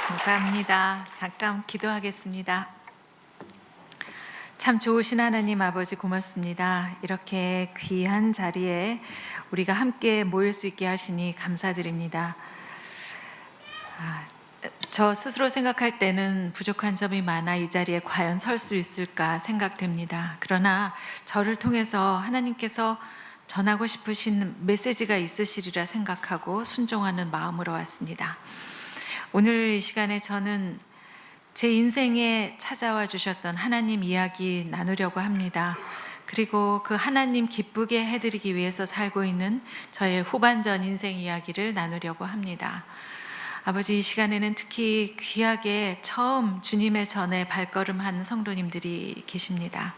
감사합니다. 잠깐 기도하겠습니다. 참 좋으신 하나님 아버지 고맙습니다. 이렇게 귀한 자리에 우리가 함께 모일 수 있게 하시니 감사드립니다. 저 스스로 생각할 때는 부족한 점이 많아 이 자리에 과연 설 수 있을까 생각됩니다. 그러나 저를 통해서 하나님께서 전하고 싶으신 메시지가 있으시리라 생각하고 순종하는 마음으로 왔습니다. 오늘 이 시간에 저는 제 인생에 찾아와 주셨던 하나님 이야기 나누려고 합니다. 그리고 그 하나님 기쁘게 해드리기 위해서 살고 있는 저의 후반전 인생 이야기를 나누려고 합니다. 아버지, 이 시간에는 특히 귀하게 처음 주님의 전에 발걸음한 성도님들이 계십니다.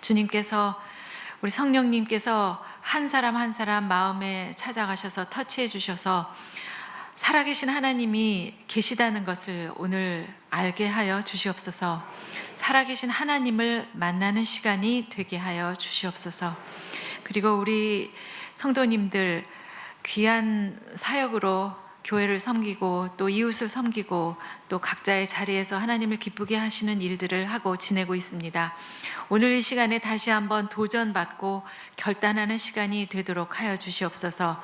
주님께서, 우리 성령님께서 한 사람 한 사람 마음에 찾아가셔서 터치해 주셔서 살아계신 하나님이 계시다는 것을 오늘 알게 하여 주시옵소서. 살아계신 하나님을 만나는 시간이 되게 하여 주시옵소서. 그리고 우리 성도님들 귀한 사역으로 교회를 섬기고 또 이웃을 섬기고 또 각자의 자리에서 하나님을 기쁘게 하시는 일들을 하고 지내고 있습니다. 오늘 이 시간에 다시 한번 도전받고 결단하는 시간이 되도록 하여 주시옵소서.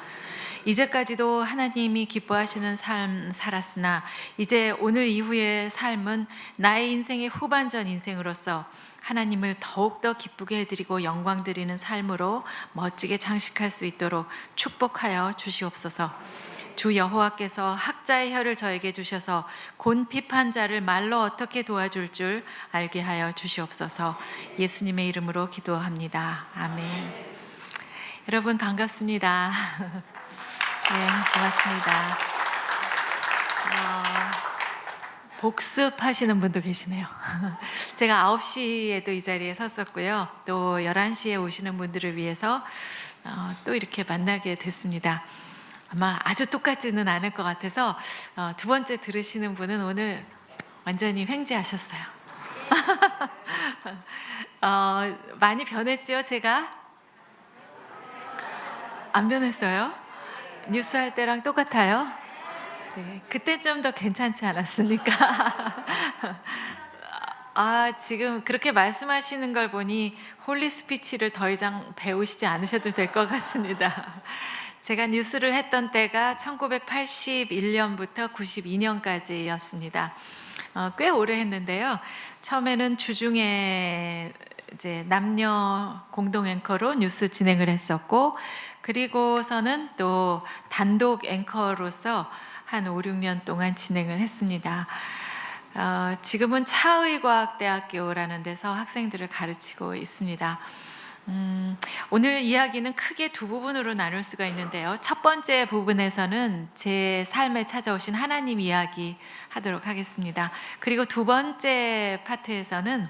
이제까지도 하나님이 기뻐하시는 삶 살았으나 이제 오늘 이후의 삶은 나의 인생의 후반전 인생으로서 하나님을 더욱더 기쁘게 해드리고 영광 드리는 삶으로 멋지게 장식할 수 있도록 축복하여 주시옵소서. 주 여호와께서 학자의 혀를 저에게 주셔서 곤 비판자를 말로 어떻게 도와줄 줄 알게 하여 주시옵소서. 예수님의 이름으로 기도합니다. 아멘. 여러분 반갑습니다. 네, 고맙습니다. 복습하시는 분도 계시네요. 제가 9시에도 이 자리에 섰었고요. 또 11시에 오시는 분들을 위해서 또 이렇게 만나게 됐습니다. 아마 아주 똑같지는 않을 것 같아서 두 번째 들으시는 분은 오늘 완전히 횡재하셨어요. 많이 변했죠, 제가? 안 변했어요? 뉴스 할 때랑 똑같아요? 네, 그때 좀 더 괜찮지 않았습니까? 지금 그렇게 말씀하시는 걸 보니 홀리 스피치를 더 이상 배우시지 않으셔도 될 것 같습니다. 제가 뉴스를 했던 때가 1981년부터 92년까지였습니다. 꽤 오래 했는데요. 처음에는 주중에 이제 남녀 공동 앵커로 뉴스 진행을 했었고, 그리고서는 또 단독 앵커로서 한 5, 6년 동안 진행을 했습니다. 지금은 차의과학대학교라는 데서 학생들을 가르치고 있습니다. 오늘 이야기는 크게 두 부분으로 나눌 수가 있는데요. 첫 번째 부분에서는 제 삶에 찾아오신 하나님 이야기 하도록 하겠습니다. 그리고 두 번째 파트에서는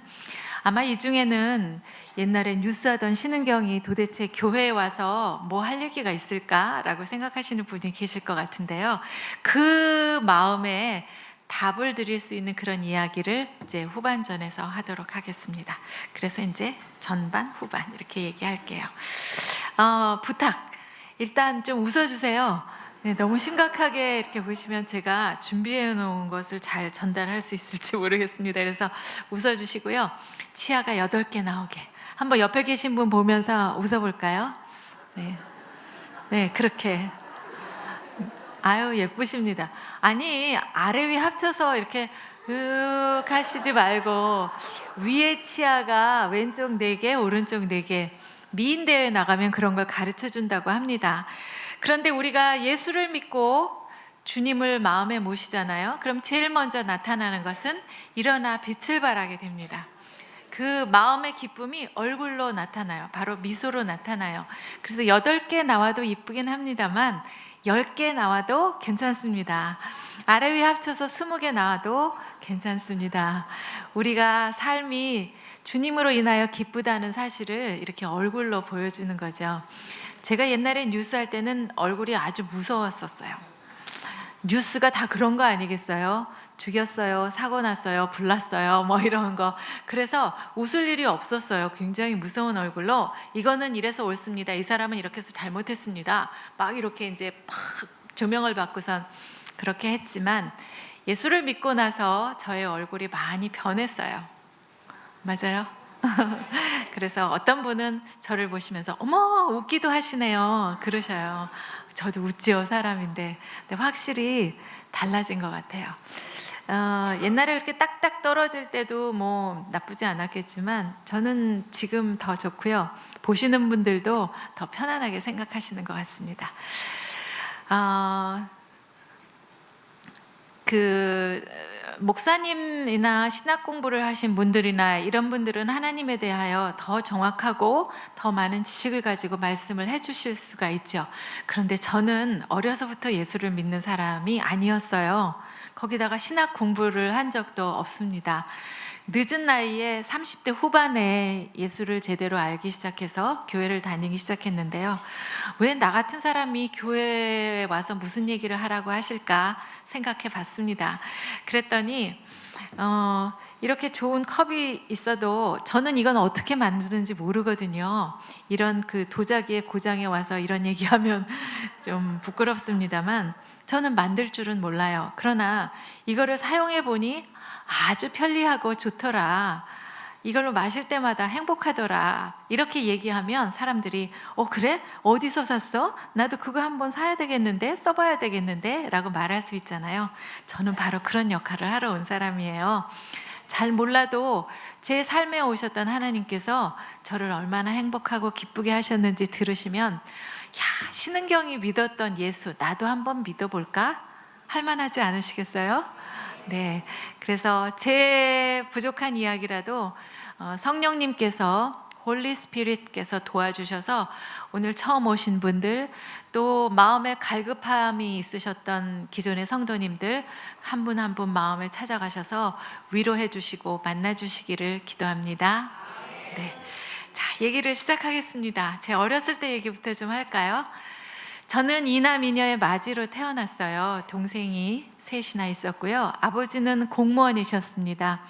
아마 이 중에는 옛날에 뉴스하던 신은경이 도대체 교회에 와서 뭐 할 얘기가 있을까라고 생각하시는 분이 계실 것 같은데요. 그 마음에 답을 드릴 수 있는 그런 이야기를 이제 후반전에서 하도록 하겠습니다. 그래서 이제 전반, 후반 이렇게 얘기할게요. 부탁, 일단 좀 웃어주세요. 네, 너무 심각하게 이렇게 보시면 제가 준비해 놓은 것을 잘 전달할 수 있을지 모르겠습니다. 그래서 웃어주시고요. 치아가 8개 나오게. 한번 옆에 계신 분 보면서 웃어볼까요? 네, 네, 그렇게. 아유, 예쁘십니다. 아니, 아래 위 합쳐서 이렇게 윽 하시지 말고 위에 치아가 왼쪽 4개, 오른쪽 4개. 미인대회 나가면 그런 걸 가르쳐 준다고 합니다. 그런데 우리가 예수를 믿고 주님을 마음에 모시잖아요. 그럼 제일 먼저 나타나는 것은 일어나 빛을 발하게 됩니다. 그 마음의 기쁨이 얼굴로 나타나요. 바로 미소로 나타나요. 그래서 8개 나와도 이쁘긴 합니다만 10개 나와도 괜찮습니다. 아래 위 합쳐서 20개 나와도 괜찮습니다. 우리가 삶이 주님으로 인하여 기쁘다는 사실을 이렇게 얼굴로 보여주는 거죠. 제가 옛날에 뉴스 할 때는 얼굴이 아주 무서웠었어요. 뉴스가 다 그런 거 아니겠어요? 죽였어요, 사고 났어요, 불났어요, 뭐 이런 거. 그래서 웃을 일이 없었어요. 굉장히 무서운 얼굴로 이거는 이래서 옳습니다, 이 사람은 이렇게 해서 잘못했습니다, 막 이렇게 이제 팍 조명을 받고선 그렇게 했지만 예수를 믿고 나서 저의 얼굴이 많이 변했어요. 맞아요? 그래서 어떤 분은 저를 보시면서 어머 웃기도 하시네요 그러셔요. 저도 웃지요 사람인데. 근데 확실히 달라진 것 같아요. 옛날에 그렇게 딱딱 떨어질 때도 뭐 나쁘지 않았겠지만 저는 지금 더 좋고요. 보시는 분들도 더 편안하게 생각하시는 것 같습니다. 그 목사님이나 신학 공부를 하신 분들이나 이런 분들은 하나님에 대하여 더 정확하고 더 많은 지식을 가지고 말씀을 해주실 수가 있죠. 그런데 저는 어려서부터 예수를 믿는 사람이 아니었어요. 거기다가 신학 공부를 한 적도 없습니다. 늦은 나이에 30대 후반에 예수를 제대로 알기 시작해서 교회를 다니기 시작했는데요. 왜 나 같은 사람이 교회에 와서 무슨 얘기를 하라고 하실까 생각해 봤습니다. 그랬더니 이렇게 좋은 컵이 있어도 저는 이건 어떻게 만드는지 모르거든요. 이런 그 도자기의 고장에 와서 이런 얘기하면 좀 부끄럽습니다만 저는 만들 줄은 몰라요. 그러나 이거를 사용해 보니 아주 편리하고 좋더라. 이걸로 마실 때마다 행복하더라. 이렇게 얘기하면 사람들이 그래? 어디서 샀어? 나도 그거 한번 사야 되겠는데? 써봐야 되겠는데? 라고 말할 수 있잖아요. 저는 바로 그런 역할을 하러 온 사람이에요. 잘 몰라도 제 삶에 오셨던 하나님께서 저를 얼마나 행복하고 기쁘게 하셨는지 들으시면 신은경이 믿었던 예수 나도 한번 믿어볼까? 할 만하지 않으시겠어요? 네, 그래서 제 부족한 이야기라도 성령님께서 홀리 스피릿께서 도와주셔서 오늘 처음 오신 분들 또 마음에 갈급함이 있으셨던 기존의 성도님들 한 분 한 분 마음에 찾아가셔서 위로해 주시고 만나 주시기를 기도합니다. 네, 자 얘기를 시작하겠습니다. 제 어렸을 때 얘기부터 좀 할까요? 저는 이남 이녀의 맞이로 태어났어요. 동생이 셋이나 있었고요. 아버지는 공무원이셨습니다.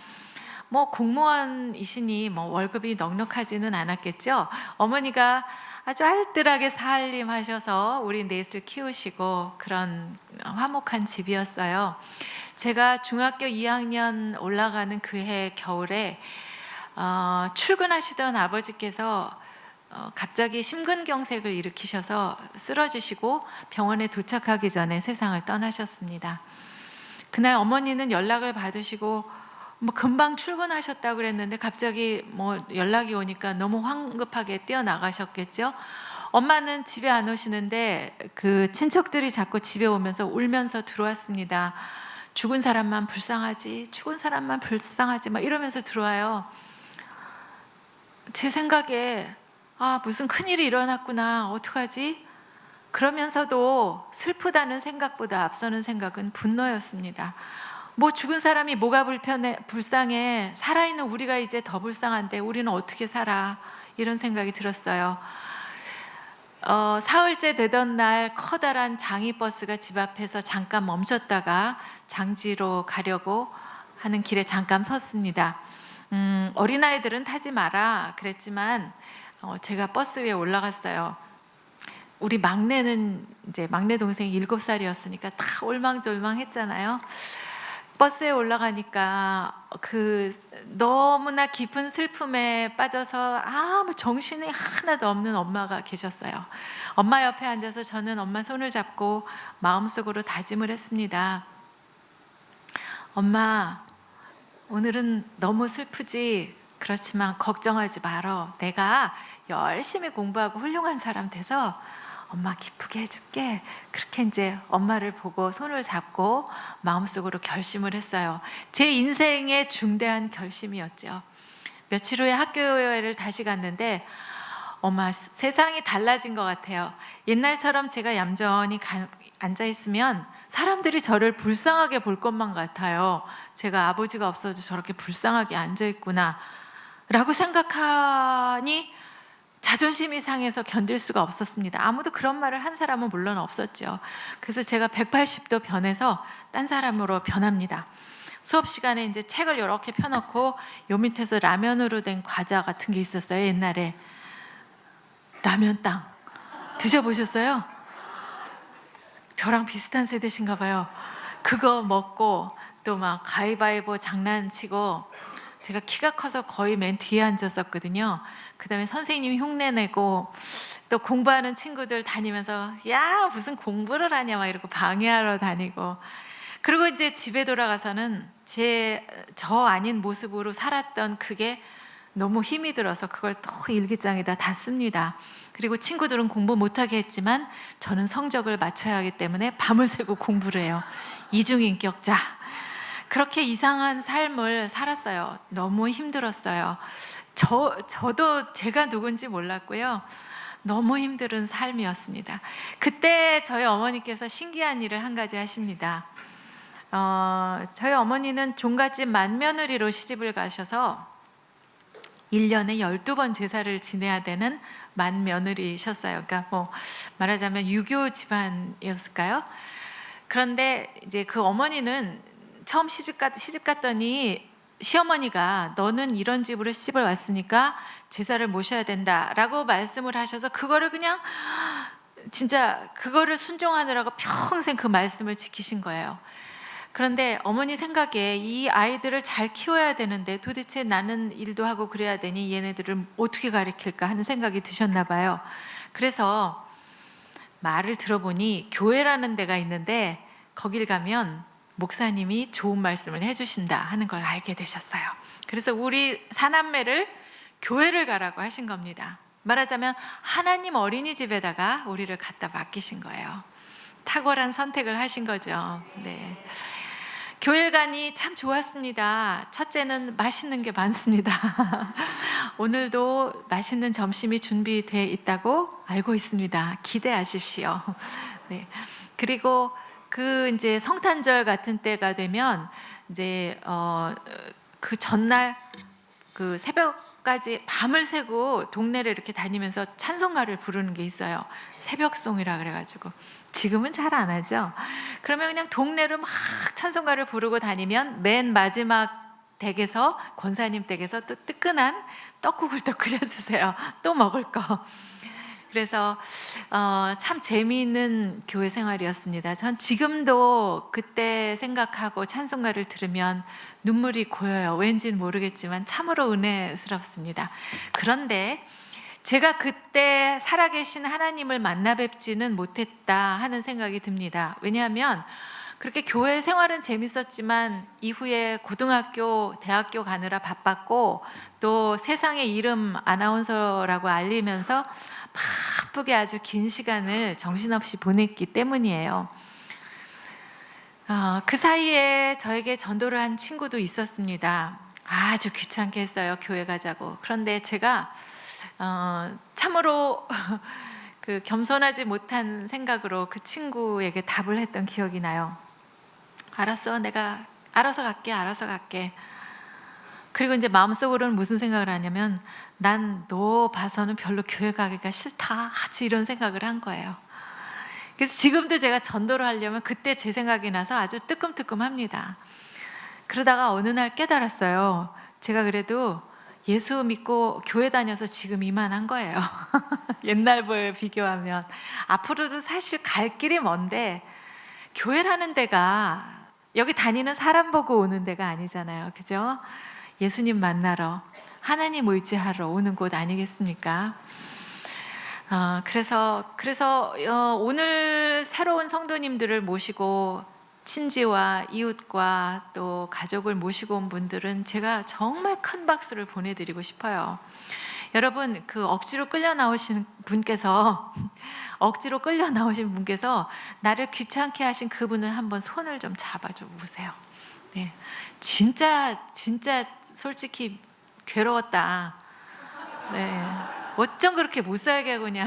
뭐 공무원이시니 뭐 월급이 넉넉하지는 않았겠죠. 어머니가 아주 알뜰하게 살림하셔서 우리 넷을 키우시고 그런 화목한 집이었어요. 제가 중학교 2학년 올라가는 그해 겨울에 출근하시던 아버지께서 갑자기 심근경색을 일으키셔서 쓰러지시고 병원에 도착하기 전에 세상을 떠나셨습니다. 그날 어머니는 연락을 받으시고 뭐 금방 출근하셨다고 그랬는데 갑자기 뭐 연락이 오니까 너무 황급하게 뛰어나가셨겠죠. 엄마는 집에 안 오시는데 그 친척들이 자꾸 집에 오면서 울면서 들어왔습니다. 죽은 사람만 불쌍하지, 죽은 사람만 불쌍하지 막 이러면서 들어와요. 제 생각에 무슨 큰일이 일어났구나. 어떡하지? 그러면서도 슬프다는 생각보다 앞서는 생각은 분노였습니다. 뭐 죽은 사람이 뭐가 불쌍해. 살아있는 우리가 이제 더 불쌍한데 우리는 어떻게 살아? 이런 생각이 들었어요. 사흘째 되던 날 커다란 장이버스가 집 앞에서 잠깐 멈췄다가 장지로 가려고 하는 길에 잠깐 섰습니다. 어린아이들은 타지 마라 그랬지만 제가 버스 위에 올라갔어요. 우리 막내는 이제 막내 동생이 7살이었으니까 다 올망졸망했잖아요. 버스에 올라가니까 그 너무나 깊은 슬픔에 빠져서 아무 정신이 하나도 없는 엄마가 계셨어요. 엄마 옆에 앉아서 저는 엄마 손을 잡고 마음속으로 다짐을 했습니다. 엄마, 오늘은 너무 슬프지? 그렇지만 걱정하지 말어. 내가 열심히 공부하고 훌륭한 사람 돼서 엄마 기쁘게 해줄게. 그렇게 이제 엄마를 보고 손을 잡고 마음속으로 결심을 했어요. 제 인생의 중대한 결심이었죠. 며칠 후에 학교를 다시 갔는데 엄마 세상이 달라진 것 같아요. 옛날처럼 제가 얌전히 앉아 있으면 사람들이 저를 불쌍하게 볼 것만 같아요. 제가 아버지가 없어도 저렇게 불쌍하게 앉아 있구나 라고 생각하니 자존심이 상해서 견딜 수가 없었습니다. 아무도 그런 말을 한 사람은 물론 없었죠. 그래서 제가 180도 변해서 딴 사람으로 변합니다. 수업 시간에 이제 책을 이렇게 펴놓고 요 밑에서 라면으로 된 과자 같은 게 있었어요. 옛날에 라면 땅 드셔보셨어요? 저랑 비슷한 세대신가 봐요. 그거 먹고 또 막 가위바위보 장난치고, 제가 키가 커서 거의 맨 뒤에 앉았었거든요. 그다음에 선생님이 흉내내고, 또 공부하는 친구들 다니면서 야 무슨 공부를 하냐 막 이러고 방해하러 다니고, 그리고 이제 집에 돌아가서는 저 아닌 모습으로 살았던 그게 너무 힘이 들어서 그걸 또 일기장에다 다 씁니다. 그리고 친구들은 공부 못하게 했지만 저는 성적을 맞춰야 하기 때문에 밤을 새고 공부를 해요. 이중인격자. 그렇게 이상한 삶을 살았어요. 너무 힘들었어요. 저도 제가 누군지 몰랐고요. 너무 힘든 삶이었습니다. 그때 저희 어머니께서 신기한 일을 한 가지 하십니다. 저희 어머니는 종갓집 맏며느리로 시집을 가셔서 1년에 12번 제사를 지내야 되는 맏며느리셨어요. 그러니까 뭐 말하자면 유교 집안이었을까요? 그런데 이제 그 어머니는 처음 시집 갔더니 시어머니가 너는 이런 집으로 시집을 왔으니까 제사를 모셔야 된다라고 말씀을 하셔서 그거를 그냥 진짜 그거를 순종하느라고 평생 그 말씀을 지키신 거예요. 그런데 어머니 생각에 이 아이들을 잘 키워야 되는데 도대체 나는 일도 하고 그래야 되니 얘네들을 어떻게 가르칠까 하는 생각이 드셨나 봐요. 그래서 말을 들어보니 교회라는 데가 있는데 거길 가면 목사님이 좋은 말씀을 해주신다 하는 걸 알게 되셨어요. 그래서 우리 사남매를 교회를 가라고 하신 겁니다. 말하자면 하나님 어린이집에다가 우리를 갖다 맡기신 거예요. 탁월한 선택을 하신 거죠. 네. 교회를 가니 참 좋았습니다. 첫째는 맛있는 게 많습니다. 오늘도 맛있는 점심이 준비되어 있다고 알고 있습니다. 기대하십시오. 네. 그리고 그 이제 성탄절 같은 때가 되면 이제 그 전날 그 새벽까지 밤을 새고 동네를 이렇게 다니면서 찬송가를 부르는 게 있어요. 새벽송이라 그래가지고 지금은 잘 안 하죠. 그러면 그냥 동네를 막 찬송가를 부르고 다니면 맨 마지막 댁에서 권사님 댁에서 또 뜨끈한 떡국을 또 끓여주세요. 또 먹을 거. 그래서 참 재미있는 교회 생활이었습니다. 전 지금도 그때 생각하고 찬송가를 들으면 눈물이 고여요. 왠지는 모르겠지만 참으로 은혜스럽습니다. 그런데 제가 그때 살아계신 하나님을 만나 뵙지는 못했다 하는 생각이 듭니다. 왜냐하면 그렇게 교회 생활은 재밌었지만 이후에 고등학교, 대학교 가느라 바빴고 또 세상의 이름 아나운서라고 알리면서 바쁘게 아주 긴 시간을 정신없이 보냈기 때문이에요. 그 사이에 저에게 전도를 한 친구도 있었습니다. 아주 귀찮게 했어요. 교회 가자고. 그런데 제가 참으로 그 겸손하지 못한 생각으로 그 친구에게 답을 했던 기억이 나요. 알았어, 내가 알아서 갈게. 그리고 이제 마음속으로는 무슨 생각을 하냐면 난 너 봐서는 별로 교회 가기가 싫다 아주 이런 생각을 한 거예요. 그래서 지금도 제가 전도를 하려면 그때 제 생각이 나서 아주 뜨끔뜨끔합니다. 그러다가 어느 날 깨달았어요. 제가 그래도 예수 믿고 교회 다녀서 지금 이만한 거예요. 옛날에 비교하면. 앞으로도 사실 갈 길이 먼데 교회라는 데가 여기 다니는 사람 보고 오는 데가 아니잖아요. 그죠? 예수님 만나러, 하나님 의지하러 오는 곳 아니겠습니까? 그래서 오늘 새로운 성도님들을 모시고 친지와 이웃과 또 가족을 모시고 온 분들은 제가 정말 큰 박수를 보내드리고 싶어요. 여러분, 그 억지로 끌려 나오신 분께서 나를 귀찮게 하신 그분을 한번 손을 좀 잡아줘 보세요. 네, 진짜 솔직히 괴로웠다. 네, 어쩜 그렇게 못 살게 하고냐.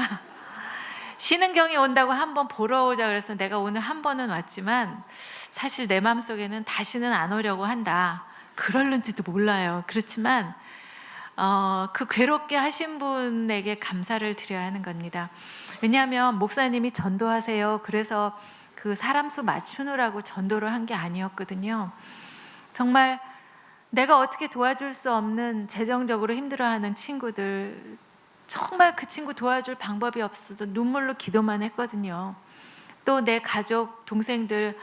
쉬는 경이 온다고 한번 보러 오자 그래서 내가 오늘 한 번은 왔지만 사실 내 마음속에는 다시는 안 오려고 한다. 그럴는지도 몰라요. 그렇지만 그 괴롭게 하신 분에게 감사를 드려야 하는 겁니다. 왜냐하면 목사님이 전도하세요. 그래서 그 사람 수 맞추느라고 전도를 한 게 아니었거든요. 정말 내가 어떻게 도와줄 수 없는 재정적으로 힘들어하는 친구들, 정말 그 친구 도와줄 방법이 없어도 눈물로 기도만 했거든요. 또 내 가족, 동생들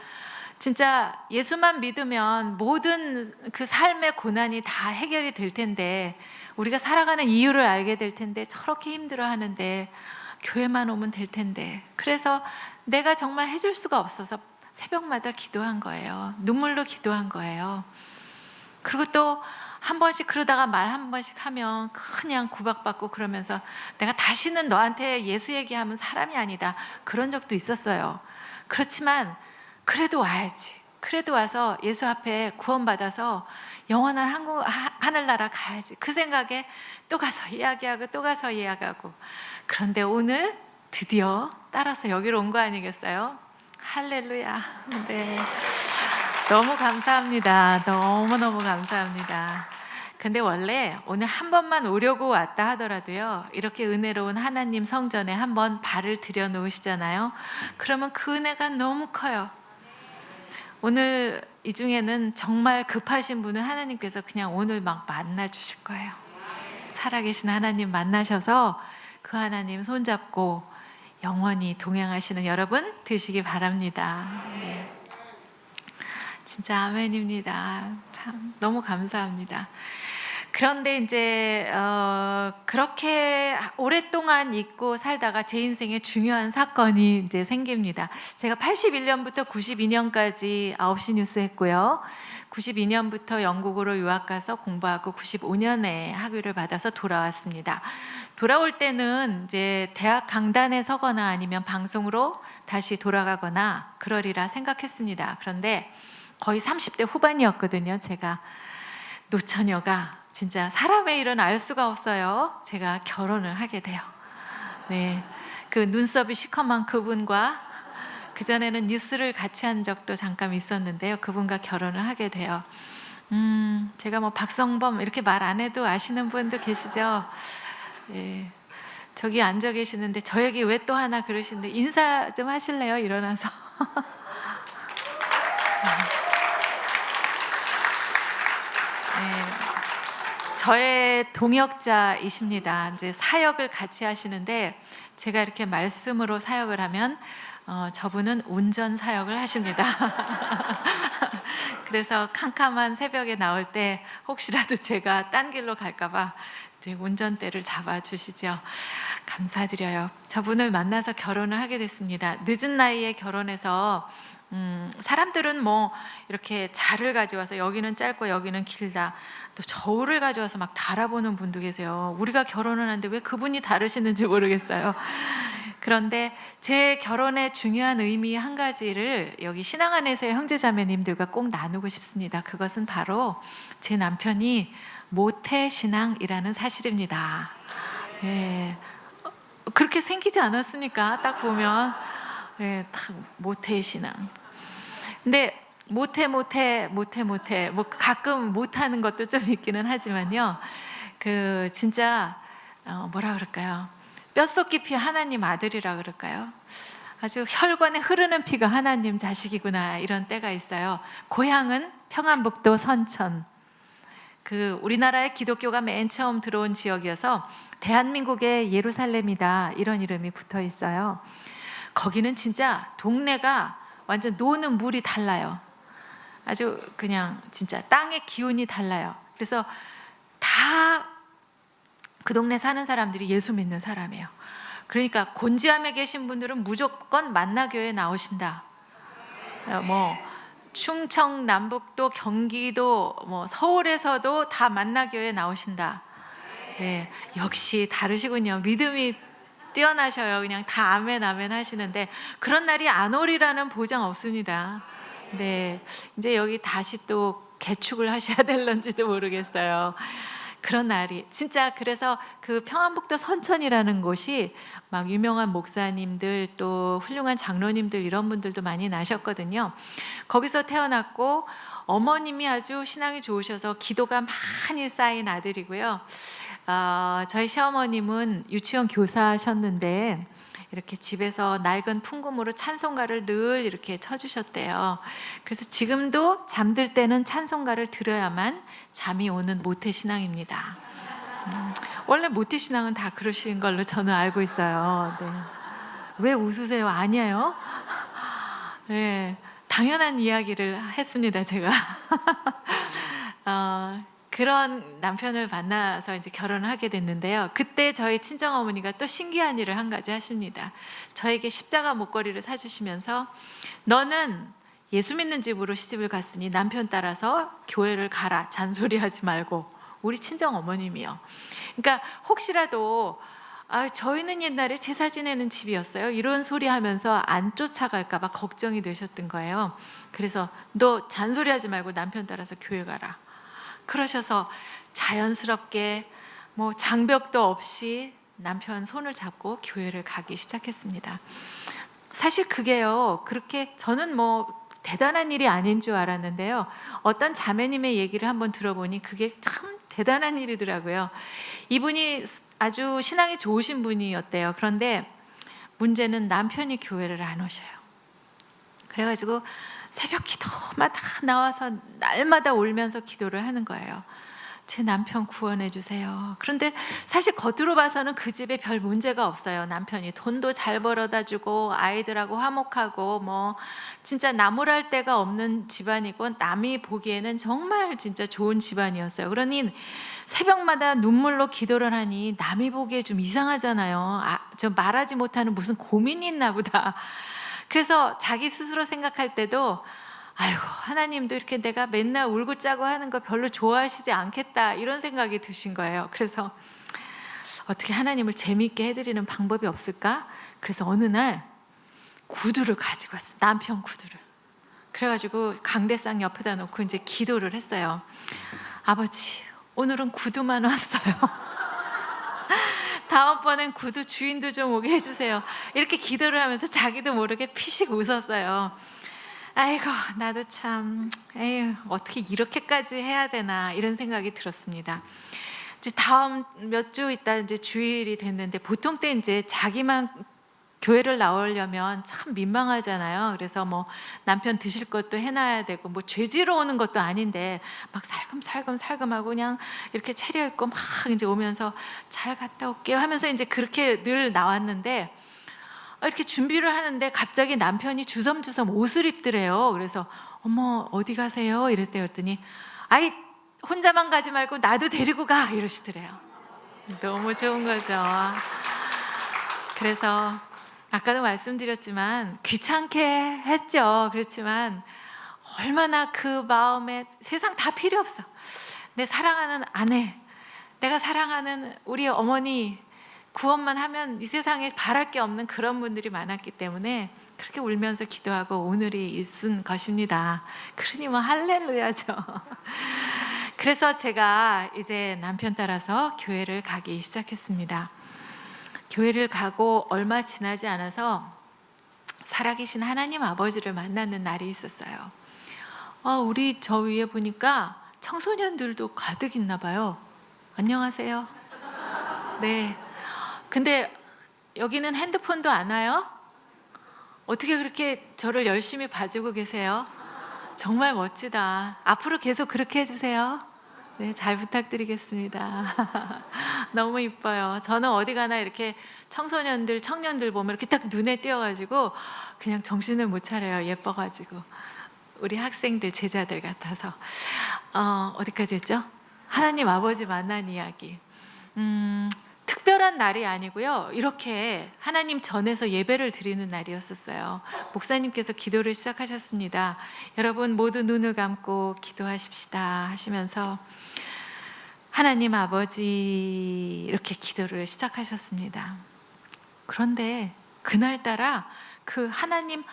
진짜 예수만 믿으면 모든 그 삶의 고난이 다 해결이 될 텐데, 우리가 살아가는 이유를 알게 될 텐데, 저렇게 힘들어 하는데 교회만 오면 될 텐데. 그래서 내가 정말 해줄 수가 없어서 새벽마다 기도한 거예요. 눈물로 기도한 거예요. 그리고 또 한 번씩 그러다가 말 한 번씩 하면 그냥 구박받고 그러면서 내가 다시는 너한테 예수 얘기하면 사람이 아니다, 그런 적도 있었어요. 그렇지만 그래도 와야지. 그래도 와서 예수 앞에 구원받아서 영원한 하늘나라 가야지. 그 생각에 또 가서 이야기하고 또 가서 이야기하고. 그런데 오늘 드디어 따라서 여기로 온 거 아니겠어요? 할렐루야. 네. 너무 감사합니다. 너무너무 감사합니다. 근데 원래 오늘 한 번만 오려고 왔다 하더라도요, 이렇게 은혜로운 하나님 성전에 한번 발을 들여 놓으시잖아요. 그러면 그 은혜가 너무 커요. 오늘 이 중에는 정말 급하신 분은 하나님께서 그냥 오늘 막 만나 주실 거예요. 살아계신 하나님 만나셔서 그 하나님 손잡고 영원히 동행하시는 여러분 되시기 바랍니다. 네. 진짜 아멘입니다. 참 너무 감사합니다. 그런데 이제 그렇게 오랫동안 잊고 살다가 제 인생에 중요한 사건이 이제 생깁니다. 제가 81년부터 92년까지 9시 뉴스 했고요. 92년부터 영국으로 유학 가서 공부하고 95년에 학위를 받아서 돌아왔습니다. 돌아올 때는 이제 대학 강단에 서거나 아니면 방송으로 다시 돌아가거나 그러리라 생각했습니다. 그런데 거의 30대 후반이었거든요. 제가 노처녀가 진짜 사람의 일은 알 수가 없어요. 제가 결혼을 하게 돼요. 네, 그 눈썹이 시커먼 그분과 그전에는 뉴스를 같이 한 적도 잠깐 있었는데요. 그분과 결혼을 하게 돼요. 제가 뭐 박성범 이렇게 말 안 해도 아시는 분도 계시죠? 예, 저기 앉아 계시는데 저에게 왜 또 하나 그러시는데 인사 좀 하실래요? 일어나서. 네, 저의 동역자이십니다. 이제 사역을 같이 하시는데 제가 이렇게 말씀으로 사역을 하면 저분은 운전 사역을 하십니다. 그래서 캄캄한 새벽에 나올 때 혹시라도 제가 딴 길로 갈까봐 이제 운전대를 잡아주시죠. 감사드려요. 저분을 만나서 결혼을 하게 됐습니다. 늦은 나이에 결혼해서 사람들은 뭐 이렇게 자를 가져와서 여기는 짧고 여기는 길다, 또 저울을 가져와서 막 달아보는 분도 계세요. 우리가 결혼을 하는데 왜 그분이 다르시는지 모르겠어요. 그런데 제 결혼의 중요한 의미 한 가지를 여기 신앙 안에서의 형제자매님들과 꼭 나누고 싶습니다. 그것은 바로 제 남편이 모태신앙이라는 사실입니다. 예, 그렇게 생기지 않았습니까? 딱 보면 예, 딱 모태신앙. 근데 모태 뭐 가끔 못하는 것도 좀 있기는 하지만요, 그 진짜 뭐라 그럴까요? 뼛속 깊이 하나님 아들이라 그럴까요? 아주 혈관에 흐르는 피가 하나님 자식이구나, 이런 때가 있어요. 고향은 평안북도 선천. 그 우리나라의 기독교가 맨 처음 들어온 지역이어서 대한민국의 예루살렘이다, 이런 이름이 붙어 있어요. 거기는 진짜 동네가 완전 노는 물이 달라요. 아주 그냥 진짜 땅의 기운이 달라요. 그래서 다 그 동네 사는 사람들이 예수 믿는 사람이에요. 그러니까 곤지암에 계신 분들은 무조건 만나교회 나오신다. 뭐 충청, 남북도, 경기도, 뭐 서울에서도 다 만나교회 나오신다. 네, 역시 다르시군요. 믿음이 뛰어나셔요. 그냥 다 아멘 아멘 하시는데 그런 날이 안 오리라는 보장 없습니다. 네, 이제 여기 다시 또 개축을 하셔야 될런지도 모르겠어요. 그런 날이 진짜, 그래서 그 평안북도 선천이라는 곳이 막 유명한 목사님들 또 훌륭한 장로님들 이런 분들도 많이 나셨거든요. 거기서 태어났고 어머님이 아주 신앙이 좋으셔서 기도가 많이 쌓인 아들이고요. 저희 시어머님은 유치원 교사하셨는데 이렇게 집에서 낡은 풍금으로 찬송가를 늘 이렇게 쳐주셨대요. 그래서 지금도 잠들 때는 찬송가를 들어야만 잠이 오는 모태신앙입니다. 원래 모태신앙은 다 그러신 걸로 저는 알고 있어요. 네. 왜 웃으세요? 아니에요? 네. 당연한 이야기를 했습니다, 제가. 그런 남편을 만나서 이제 결혼을 하게 됐는데요. 그때 저희 친정어머니가 또 신기한 일을 한 가지 하십니다. 저에게 십자가 목걸이를 사주시면서 너는 예수 믿는 집으로 시집을 갔으니 남편 따라서 교회를 가라. 잔소리하지 말고. 우리 친정어머님이요. 그러니까 혹시라도 저희는 옛날에 제사 지내는 집이었어요. 이런 소리 하면서 안 쫓아갈까 봐 걱정이 되셨던 거예요. 그래서 너 잔소리하지 말고 남편 따라서 교회 가라. 그러셔서 자연스럽게 뭐 장벽도 없이 남편 손을 잡고 교회를 가기 시작했습니다. 사실 그게요, 그렇게 저는 뭐 대단한 일이 아닌 줄 알았는데요. 어떤 자매님의 얘기를 한번 들어보니 그게 참 대단한 일이더라고요. 이분이 아주 신앙이 좋으신 분이었대요. 그런데 문제는 남편이 교회를 안 오셔요. 그래가지고 새벽 기도마다 나와서 날마다 울면서 기도를 하는 거예요. 제 남편 구원해 주세요. 그런데 사실 겉으로 봐서는 그 집에 별 문제가 없어요. 남편이 돈도 잘 벌어다 주고 아이들하고 화목하고 뭐 진짜 나무랄 데가 없는 집안이고 남이 보기에는 정말 진짜 좋은 집안이었어요. 그러니 새벽마다 눈물로 기도를 하니 남이 보기에 좀 이상하잖아요. 저 말하지 못하는 무슨 고민이 있나 보다. 그래서 자기 스스로 생각할 때도 아이고, 하나님도 이렇게 내가 맨날 울고 짜고 하는 거 별로 좋아하시지 않겠다, 이런 생각이 드신 거예요. 그래서 어떻게 하나님을 재미있게 해드리는 방법이 없을까? 그래서 어느 날 구두를 가지고 왔어요. 남편 구두를. 그래가지고 강대상 옆에다 놓고 이제 기도를 했어요. 아버지, 오늘은 구두만 왔어요. 다음번엔 구두 주인도 좀 오게 해주세요. 이렇게 기도를 하면서 자기도 모르게 피식 웃었어요. 아이고, 나도 참, 에휴, 어떻게 이렇게까지 해야 되나, 이런 생각이 들었습니다. 이제 다음 몇 주 있다 이제 주일이 됐는데, 보통 때 이제 자기만 교회를 나오려면 참 민망하잖아요. 그래서 뭐 남편 드실 것도 해놔야 되고, 뭐 죄지러 오는 것도 아닌데 막 살금살금하고 그냥 이렇게 차려입고 막 이제 오면서 잘 갔다 올게요 하면서 이제 그렇게 늘 나왔는데, 이렇게 준비를 하는데 갑자기 남편이 주섬주섬 옷을 입더래요. 그래서 어머, 어디 가세요? 이랬대요. 그랬더니 아이, 혼자만 가지 말고 나도 데리고 가, 이러시더래요. 너무 좋은 거죠. 그래서 아까도 말씀드렸지만 귀찮게 했죠. 그렇지만 얼마나 그 마음에 세상 다 필요 없어. 내 사랑하는 아내, 내가 사랑하는 우리 어머니 구원만 하면 이 세상에 바랄 게 없는 그런 분들이 많았기 때문에 그렇게 울면서 기도하고 오늘이 있은 것입니다. 그러니 뭐 할렐루야죠. 그래서 제가 이제 남편 따라서 교회를 가기 시작했습니다. 교회를 가고 얼마 지나지 않아서 살아계신 하나님 아버지를 만나는 날이 있었어요. 우리 저 위에 보니까 청소년들도 가득 있나 봐요. 안녕하세요. 네. 근데 여기는 핸드폰도 안 와요? 어떻게 그렇게 저를 열심히 봐주고 계세요? 정말 멋지다. 앞으로 계속 그렇게 해주세요. 네, 잘 부탁드리겠습니다. 너무 이뻐요. 저는 어디 가나 이렇게 청소년들, 청년들 보면 이렇게 딱 눈에 띄어가지고 그냥 정신을 못 차려요. 예뻐가지고. 우리 학생들, 제자들 같아서. 어디까지 했죠? 하나님 아버지 만난 이야기. 특별한 날이 아니고요. 이렇게 하나님 전에서 예배를 드리는 날이었었어요. 목사님께서 기도를 시작하셨습니다. 여러분 모두 눈을 감고 기도하십시다 하시면서 하나님 아버지 이렇게 기도를 시작하셨습니다. 그런데 그날따라 그 하나님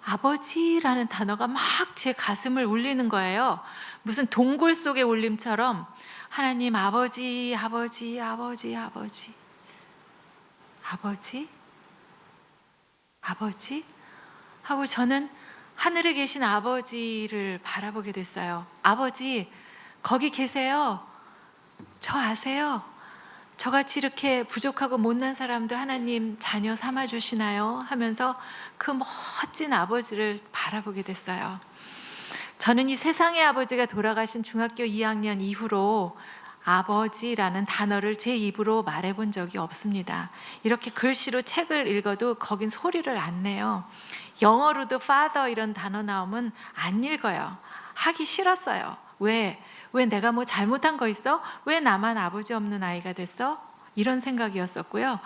아버지라는 단어가 막 제 가슴을 울리는 거예요. 무슨 동굴 속의 울림처럼 하나님 아버지, 아버지, 아버지, 아버지, 아버지, 아버지 하고 저는 하늘에 계신 아버지를 바라보게 됐어요. 아버지, 거기 계세요. 저 아세요? 저같이 이렇게 부족하고 못난 사람도 하나님 자녀 삼아 주시나요? 하면서 그 멋진 아버지를 바라보게 됐어요. 저는 이 세상의 아버지가 돌아가신 중학교 2학년 이후로 아버지라는 단어를 제 입으로 말해본 적이 없습니다. 이렇게 글씨로 책을 읽어도 거긴 소리를 안 내요. 영어로도 father 이런 단어 나오면 안 읽어요. 하기 싫었어요. 왜 내가 뭐 잘못한 거 있어? 왜 나만 아버지 없는 아이가 됐어? 이런 생각이었었고요.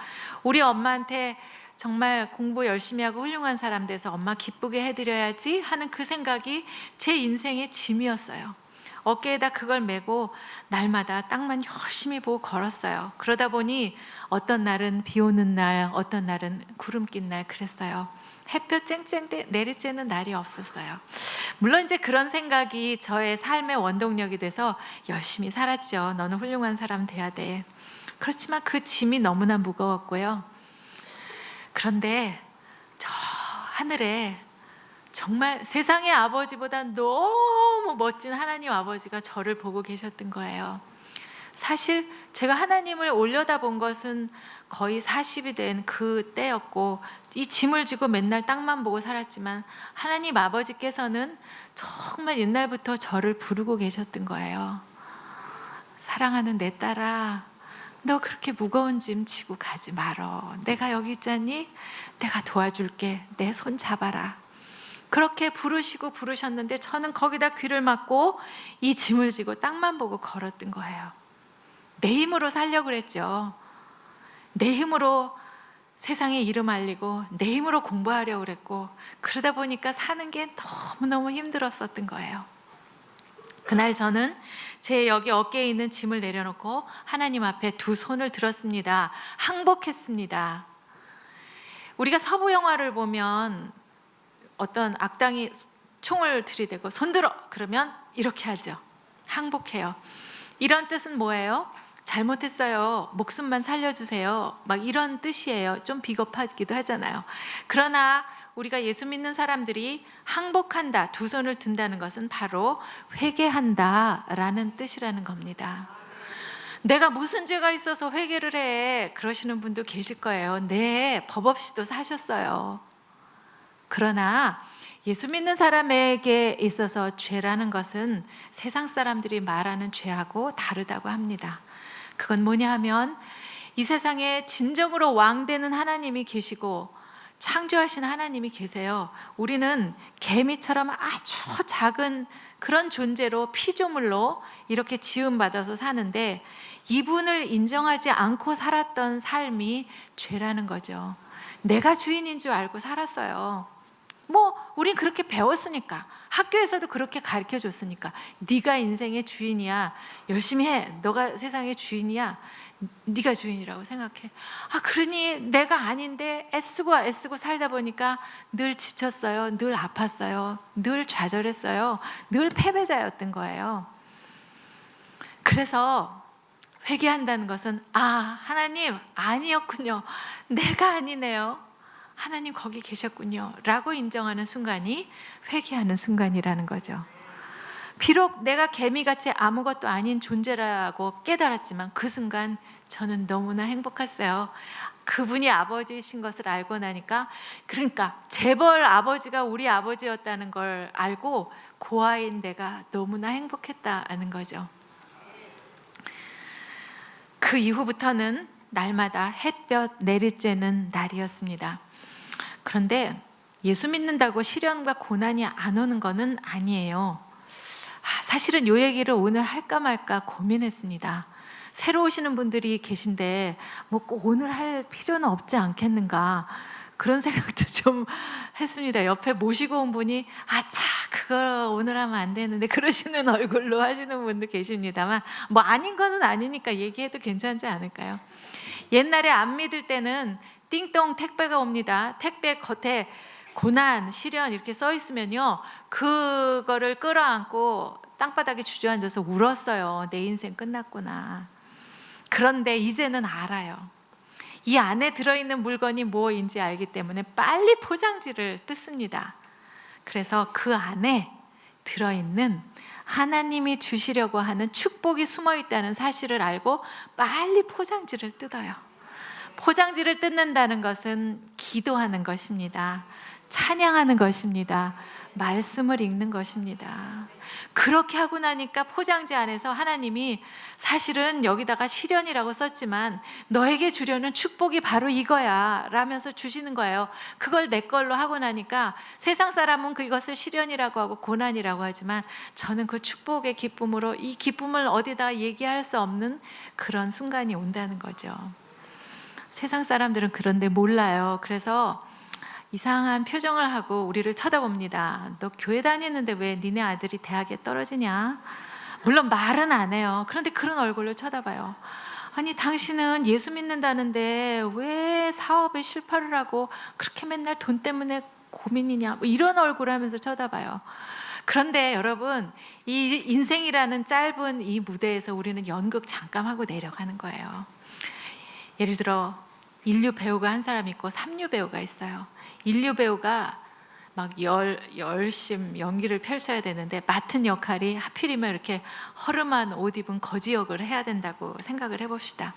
우리 엄마한테 정말 공부 열심히 하고 훌륭한 사람 돼서 엄마 기쁘게 해드려야지 하는 그 생각이 제 인생의 짐이었어요. 어깨에다 그걸 메고 날마다 땅만 열심히 보고 걸었어요. 그러다 보니 어떤 날은 비 오는 날, 어떤 날은 구름 낀 날 그랬어요. 햇볕 쨍쨍 내리쬐는 날이 없었어요. 물론 이제 그런 생각이 저의 삶의 원동력이 돼서 열심히 살았죠. 너는 훌륭한 사람 돼야 돼. 그렇지만 그 짐이 너무나 무거웠고요. 그런데 저 하늘에 정말 세상의 아버지보다 너무 멋진 하나님 아버지가 저를 보고 계셨던 거예요. 사실 제가 하나님을 올려다본 것은 거의 40이 된 그 때였고 이 짐을 지고 맨날 땅만 보고 살았지만 하나님 아버지께서는 정말 옛날부터 저를 부르고 계셨던 거예요. 사랑하는 내 딸아, 너 그렇게 무거운 짐 지고 가지 말어. 내가 여기 있잖니? 내가 도와줄게. 내 손 잡아라. 그렇게 부르셨는데 저는 거기다 귀를 막고 이 짐을 지고 땅만 보고 걸었던 거예요. 내 힘으로 살려고 그랬죠. 내 힘으로 세상에 이름 알리고 내 힘으로 공부하려고 그랬고 그러다 보니까 사는 게 너무너무 힘들었었던 거예요. 그날 저는 제 여기 어깨에 있는 짐을 내려놓고 하나님 앞에 두 손을 들었습니다. 항복했습니다. 우리가 서부 영화를 보면 어떤 악당이 총을 들이대고 손들어 그러면 이렇게 하죠. 항복해요. 이런 뜻은 뭐예요? 잘못했어요. 목숨만 살려주세요. 막 이런 뜻이에요. 좀 비겁하기도 하잖아요. 그러나 우리가 예수 믿는 사람들이 항복한다, 두 손을 든다는 것은 바로 회개한다라는 뜻이라는 겁니다. 내가 무슨 죄가 있어서 회개를 해? 그러시는 분도 계실 거예요. 네, 법 없이도 사셨어요. 그러나 예수 믿는 사람에게 있어서 죄라는 것은 세상 사람들이 말하는 죄하고 다르다고 합니다. 그건 뭐냐 하면 이 세상에 진정으로 왕되는 하나님이 계시고 창조하신 하나님이 계세요. 우리는 개미처럼 아주 작은 그런 존재로 피조물로 이렇게 지음받아서 사는데 이분을 인정하지 않고 살았던 삶이 죄라는 거죠. 내가 주인인 줄 알고 살았어요. 우린 그렇게 배웠으니까, 학교에서도 그렇게 가르쳐 줬으니까 네가 인생의 주인이야, 열심히 해, 너가 세상의 주인이야, 네가 주인이라고 생각해. 그러니 내가 아닌데 애쓰고 살다 보니까 늘 지쳤어요, 늘 아팠어요, 늘 좌절했어요, 늘 패배자였던 거예요. 그래서 회개한다는 것은 하나님 아니었군요, 내가 아니네요, 하나님 거기 계셨군요 라고 인정하는 순간이 회개하는 순간이라는 거죠. 비록 내가 개미같이 아무것도 아닌 존재라고 깨달았지만 그 순간 저는 너무나 행복했어요. 그분이 아버지이신 것을 알고 나니까, 그러니까 재벌 아버지가 우리 아버지였다는 걸 알고 고아인 내가 너무나 행복했다는 거죠. 그 이후부터는 날마다 햇볕 내리쬐는 날이었습니다. 그런데 예수 믿는다고 시련과 고난이 안 오는 것은 아니에요. 사실은 이 얘기를 오늘 할까 말까 고민했습니다. 새로 오시는 분들이 계신데 꼭 오늘 할 필요는 없지 않겠는가, 그런 생각도 좀 했습니다. 옆에 모시고 온 분이 그걸 오늘 하면 안 되는데 그러시는 얼굴로 하시는 분도 계십니다만 아닌 거는 아니니까 얘기해도 괜찮지 않을까요? 옛날에 안 믿을 때는 띵동 택배가 옵니다. 택배 겉에 고난, 시련 이렇게 써 있으면요, 그거를 끌어안고 땅바닥에 주저앉아서 울었어요. 내 인생 끝났구나. 그런데 이제는 알아요. 이 안에 들어있는 물건이 뭐인지 알기 때문에 빨리 포장지를 뜯습니다. 그래서 그 안에 들어있는 하나님이 주시려고 하는 축복이 숨어 있다는 사실을 알고 빨리 포장지를 뜯어요. 포장지를 뜯는다는 것은 기도하는 것입니다. 찬양하는 것입니다. 말씀을 읽는 것입니다. 그렇게 하고 나니까 포장지 안에서 하나님이 사실은 여기다가 시련이라고 썼지만 너에게 주려는 축복이 바로 이거야 라면서 주시는 거예요. 그걸 내 걸로 하고 나니까 세상 사람은 그것을 시련이라고 하고 고난이라고 하지만 저는 그 축복의 기쁨으로 이 기쁨을 어디다 얘기할 수 없는 그런 순간이 온다는 거죠. 세상 사람들은 그런데 몰라요. 그래서 이상한 표정을 하고 우리를 쳐다봅니다. 너 교회 다니는데 왜 니네 아들이 대학에 떨어지냐? 물론 말은 안 해요. 그런데 그런 얼굴로 쳐다봐요. 아니 당신은 예수 믿는다는데 왜 사업에 실패를 하고 그렇게 맨날 돈 때문에 고민이냐? 뭐 이런 얼굴을 하면서 쳐다봐요. 그런데 여러분, 이 인생이라는 짧은 이 무대에서 우리는 연극 잠깐 하고 내려가는 거예요. 예를 들어 인류 배우가 한 사람 있고 삼류 배우가 있어요. 인류 배우가 막 열심 연기를 펼쳐야 되는데 맡은 역할이 하필이면 이렇게 허름한 옷 입은 거지 역을 해야 된다고 생각을 해봅시다.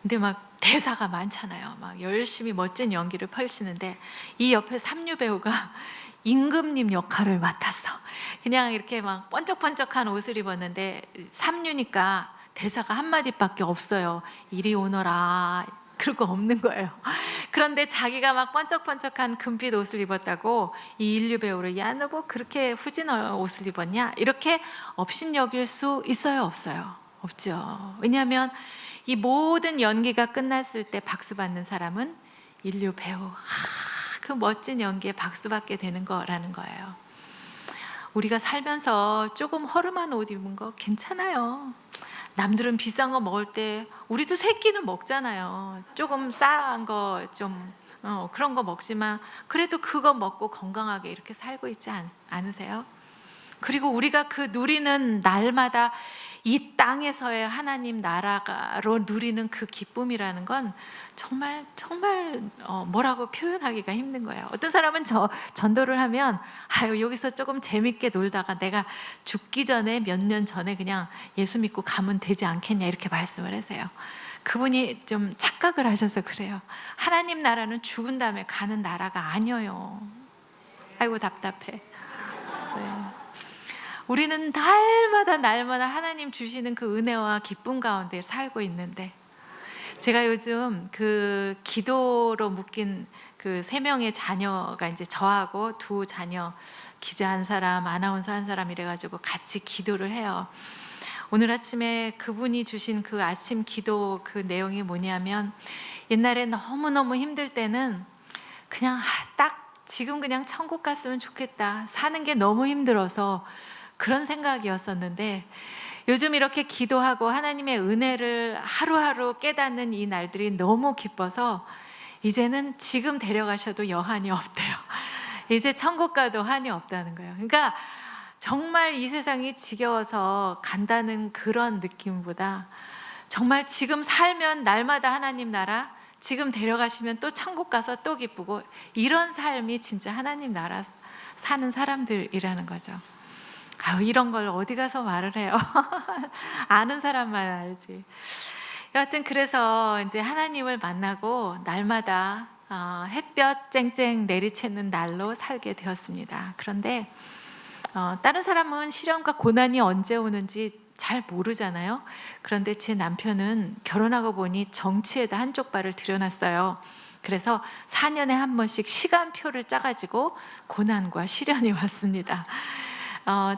근데 막 대사가 많잖아요. 막 열심히 멋진 연기를 펼치는데 이 옆에 삼류 배우가 임금님 역할을 맡았어. 그냥 이렇게 막 번쩍번쩍한 옷을 입었는데 삼류니까 대사가 한마디밖에 없어요. 이리 오너라. 그런 거 없는 거예요. 그런데 자기가 막 번쩍번쩍한 금빛 옷을 입었다고 이 인류 배우를 야, 너 뭐 그렇게 후진 옷을 입었냐? 이렇게 업신여길 수 있어요? 없어요? 없죠. 왜냐하면 이 모든 연기가 끝났을 때 박수 받는 사람은 인류 배우. 그 멋진 연기에 박수 받게 되는 거라는 거예요. 우리가 살면서 조금 허름한 옷 입은 거 괜찮아요. 남들은 비싼 거 먹을 때 우리도 세 끼는 먹잖아요. 조금 싼 거 좀 그런 거 먹지만 그래도 그거 먹고 건강하게 이렇게 살고 있지 않으세요? 그리고 우리가 그 누리는 날마다 이 땅에서의 하나님 나라로 누리는 그 기쁨이라는 건 정말 뭐라고 표현하기가 힘든 거예요. 어떤 사람은 전도를 하면 아유 여기서 조금 재밌게 놀다가 내가 죽기 전에 몇 년 전에 그냥 예수 믿고 가면 되지 않겠냐 이렇게 말씀을 하세요. 그분이 좀 착각을 하셔서 그래요. 하나님 나라는 죽은 다음에 가는 나라가 아니에요. 아이고 답답해. 네. 우리는 날마다 하나님 주시는 그 은혜와 기쁨 가운데 살고 있는데 제가 요즘 그 기도로 묶인 그 3명의 자녀가 이제 저하고 2 자녀 기자 한 사람, 아나운서 한 사람 이래가지고 같이 기도를 해요. 오늘 아침에 그분이 주신 그 아침 기도 그 내용이 뭐냐면 옛날에 너무너무 힘들 때는 그냥 딱 지금 그냥 천국 갔으면 좋겠다. 사는 게 너무 힘들어서 그런 생각이었었는데 요즘 이렇게 기도하고 하나님의 은혜를 하루하루 깨닫는 이 날들이 너무 기뻐서 이제는 지금 데려가셔도 여한이 없대요. 이제 천국 가도 한이 없다는 거예요. 그러니까 정말 이 세상이 지겨워서 간다는 그런 느낌보다 정말 지금 살면 날마다 하나님 나라, 지금 데려가시면 또 천국 가서 또 기쁘고 이런 삶이 진짜 하나님 나라 사는 사람들이라는 거죠. 이런 걸 어디 가서 말을 해요. 아는 사람만 알지. 여하튼 그래서 이제 하나님을 만나고 날마다 햇볕 쨍쨍 내리쬐는 날로 살게 되었습니다. 그런데 다른 사람은 시련과 고난이 언제 오는지 잘 모르잖아요. 그런데 제 남편은 결혼하고 보니 정치에다 한쪽 발을 들여놨어요. 그래서 4년에 한 번씩 시간표를 짜가지고 고난과 시련이 왔습니다.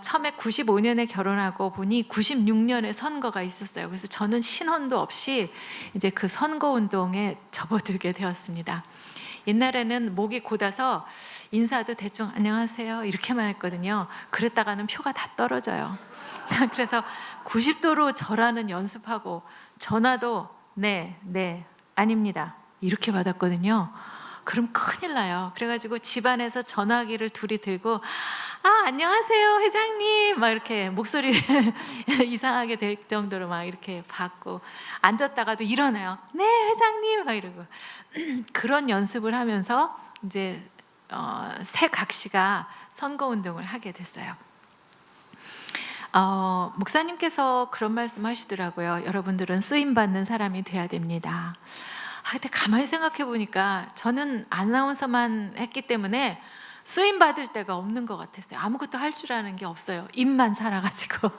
처음에 95년에 결혼하고 보니 96년에 선거가 있었어요. 그래서 저는 신혼도 없이 이제 그 선거 운동에 접어들게 되었습니다. 옛날에는 목이 곧아서 인사도 대충 안녕하세요 이렇게만 했거든요. 그랬다가는 표가 다 떨어져요. 그래서 90도로 절하는 연습하고 전화도 네, 아닙니다 이렇게 받았거든요. 그럼 큰일 나요. 그래가지고 집안에서 전화기를 둘이 들고 안녕하세요 회장님 막 이렇게 목소리를 이상하게 될 정도로 막 이렇게 받고 앉았다가도 일어나요. 네 회장님 막 이러고 그런 연습을 하면서 이제 새 각시가 선거운동을 하게 됐어요. 목사님께서 그런 말씀 하시더라고요. 여러분들은 쓰임받는 사람이 돼야 됩니다. 근데 가만히 생각해 보니까 저는 아나운서만 했기 때문에 쓰임 받을 데가 없는 것 같았어요. 아무것도 할 줄 아는 게 없어요. 입만 살아가지고.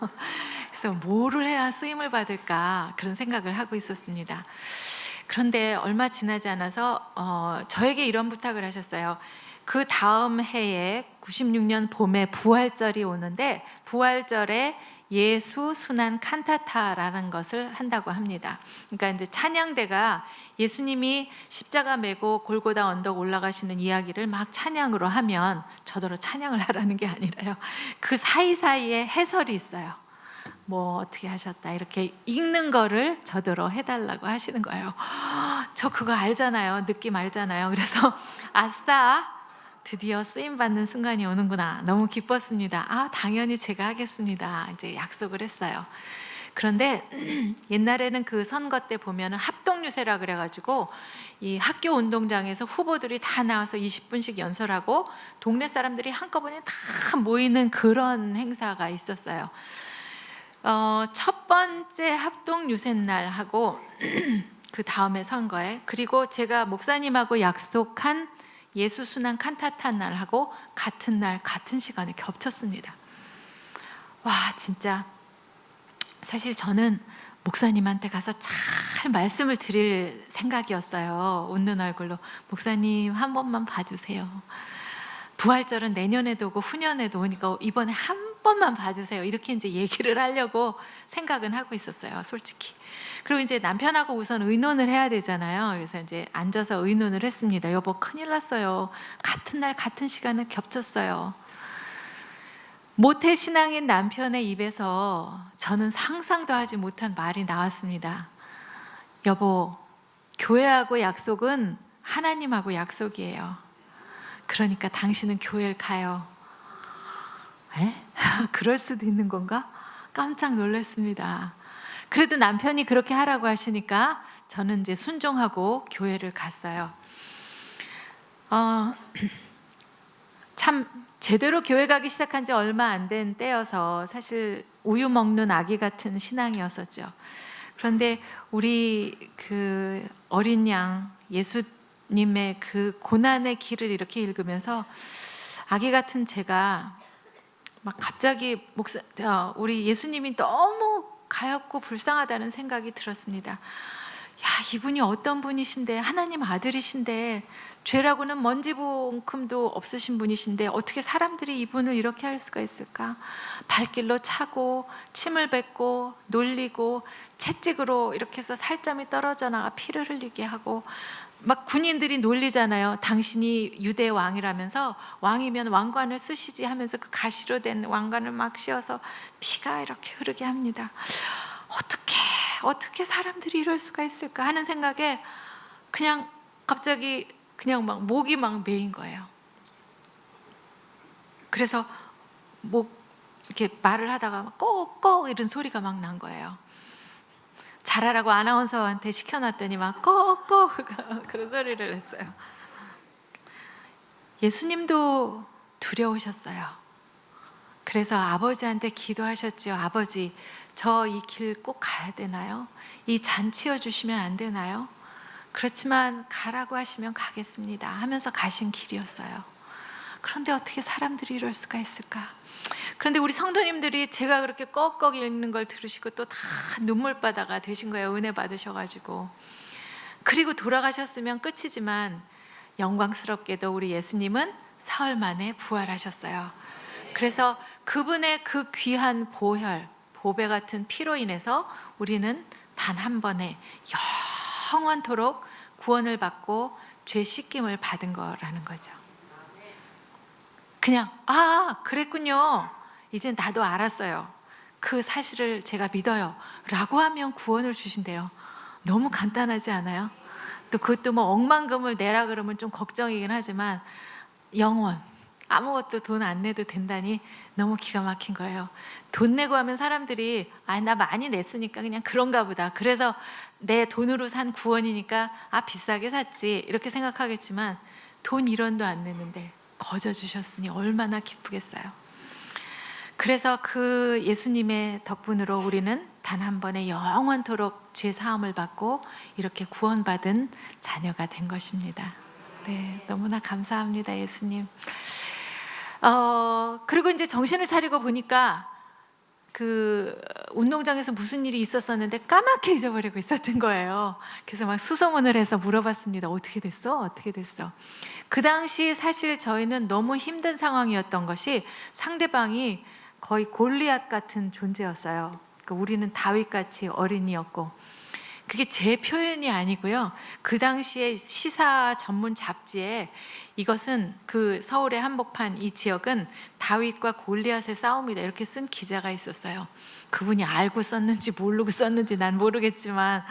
그래서 뭐를 해야 쓰임을 받을까 그런 생각을 하고 있었습니다. 그런데 얼마 지나지 않아서 저에게 이런 부탁을 하셨어요. 그 다음 해에 96년 봄에 부활절이 오는데 부활절에 예수 순환 칸타타라는 것을 한다고 합니다. 그러니까 이제 찬양대가 예수님이 십자가 메고 골고다 언덕 올라가시는 이야기를 막 찬양으로 하면 저더러 찬양을 하라는 게 아니라요. 그 사이사이에 해설이 있어요. 뭐 어떻게 하셨다 이렇게 읽는 거를 저더러 해달라고 하시는 거예요. 저 그거 알잖아요. 느낌 알잖아요. 그래서 아싸 드디어 쓰임 받는 순간이 오는구나. 너무 기뻤습니다. 아, 당연히 제가 하겠습니다. 이제 약속을 했어요. 그런데 옛날에는 그 선거 때 보면은 합동유세라 그래가지고 이 학교 운동장에서 후보들이 다 나와서 20분씩 연설하고 동네 사람들이 한꺼번에 다 모이는 그런 행사가 있었어요. 첫 번째 합동유세 날 하고 그 다음에 선거에, 그리고 제가 목사님하고 약속한 예수 순환 칸타타 날하고 같은 날 같은 시간에 겹쳤습니다. 와, 진짜 사실 저는 목사님한테 가서 잘 말씀을 드릴 생각이었어요. 웃는 얼굴로 목사님 한 번만 봐주세요. 부활절은 내년에도 오고 후년에도 오니까 이번에 한 번만 봐주세요. 이렇게 이제 얘기를 하려고 생각은 하고 있었어요, 솔직히. 그리고 이제 남편하고 우선 의논을 해야 되잖아요. 그래서 이제 앉아서 의논을 했습니다. 여보, 큰일 났어요. 같은 날 같은 시간에 겹쳤어요. 모태신앙인 남편의 입에서 저는 상상도 하지 못한 말이 나왔습니다. 여보, 교회하고 약속은 하나님하고 약속이에요. 그러니까 당신은 교회를 가요. 에? 그럴 수도 있는 건가? 깜짝 놀랐습니다. 그래도 남편이 그렇게 하라고 하시니까 저는 이제 순종하고 교회를 갔어요. 참 제대로 교회 가기 시작한 지 얼마 안 된 때여서 사실 우유 먹는 아기 같은 신앙이었었죠. 그런데 우리 그 어린 양 예수님의 그 고난의 길을 이렇게 읽으면서 아기 같은 제가 막 갑자기 우리 예수님이 너무 가엾고 불쌍하다는 생각이 들었습니다. 야, 이분이 어떤 분이신데, 하나님 아들이신데, 죄라고는 먼지만큼도 없으신 분이신데 어떻게 사람들이 이분을 이렇게 할 수가 있을까? 발길로 차고 침을 뱉고 놀리고 채찍으로 이렇게 해서 살점이 떨어져 나가 피를 흘리게 하고, 막 군인들이 놀리잖아요. 당신이 유대 왕이라면서, 왕이면 왕관을 쓰시지 하면서 그 가시로 된 왕관을 막 씌워서 피가 이렇게 흐르게 합니다. 어떻게 사람들이 이럴 수가 있을까 하는 생각에 그냥 갑자기 그냥 막 목이 막 메인 거예요. 그래서 이렇게 말을 하다가 꼭꼭 이런 소리가 막 난 거예요. 잘하라고 아나운서한테 시켜놨더니 막 꼭꼭 그런 소리를 했어요. 예수님도 두려우셨어요. 그래서 아버지한테 기도하셨지요. 아버지, 저 이 길 꼭 가야 되나요? 이 잔 치워주시면 안 되나요? 그렇지만 가라고 하시면 가겠습니다 하면서 가신 길이었어요. 그런데 어떻게 사람들이 이럴 수가 있을까? 그런데 우리 성도님들이 제가 그렇게 꺽꺽 읽는 걸 들으시고 또 다 눈물바다가 되신 거예요. 은혜 받으셔가지고. 그리고 돌아가셨으면 끝이지만 영광스럽게도 우리 예수님은 사흘 만에 부활하셨어요. 그래서 그분의 그 귀한 보혈, 보배 같은 피로 인해서 우리는 단 한 번에 영원토록 구원을 받고 죄 씻김을 받은 거라는 거죠. 그냥 그랬군요. 이제 나도 알았어요. 그 사실을 제가 믿어요 라고 하면 구원을 주신대요. 너무 간단하지 않아요? 또 그것도 뭐 억만금을 내라 그러면 좀 걱정이긴 하지만 영원, 아무것도 돈 안 내도 된다니 너무 기가 막힌 거예요. 돈 내고 하면 사람들이 나 많이 냈으니까 그냥 그런가 보다, 그래서 내 돈으로 산 구원이니까 비싸게 샀지 이렇게 생각하겠지만 돈 1원도 안 내는데 거저 주셨으니 얼마나 기쁘겠어요. 그래서 그 예수님의 덕분으로 우리는 단 한 번에 영원토록 죄 사함을 받고 이렇게 구원받은 자녀가 된 것입니다. 네, 너무나 감사합니다, 예수님. 그리고 이제 정신을 차리고 보니까 그 운동장에서 무슨 일이 있었었는데 까맣게 잊어버리고 있었던 거예요. 그래서 막 수소문을 해서 물어봤습니다. 어떻게 됐어? 어떻게 됐어? 그 당시 사실 저희는 너무 힘든 상황이었던 것이 상대방이 거의 골리앗 같은 존재였어요. 그러니까 우리는 다윗같이 어린이였고, 그게 제 표현이 아니고요. 그 당시에 시사 전문 잡지에 이것은 그 서울의 한복판 이 지역은 다윗과 골리앗의 싸움이다 이렇게 쓴 기자가 있었어요. 그분이 알고 썼는지 모르고 썼는지 난 모르겠지만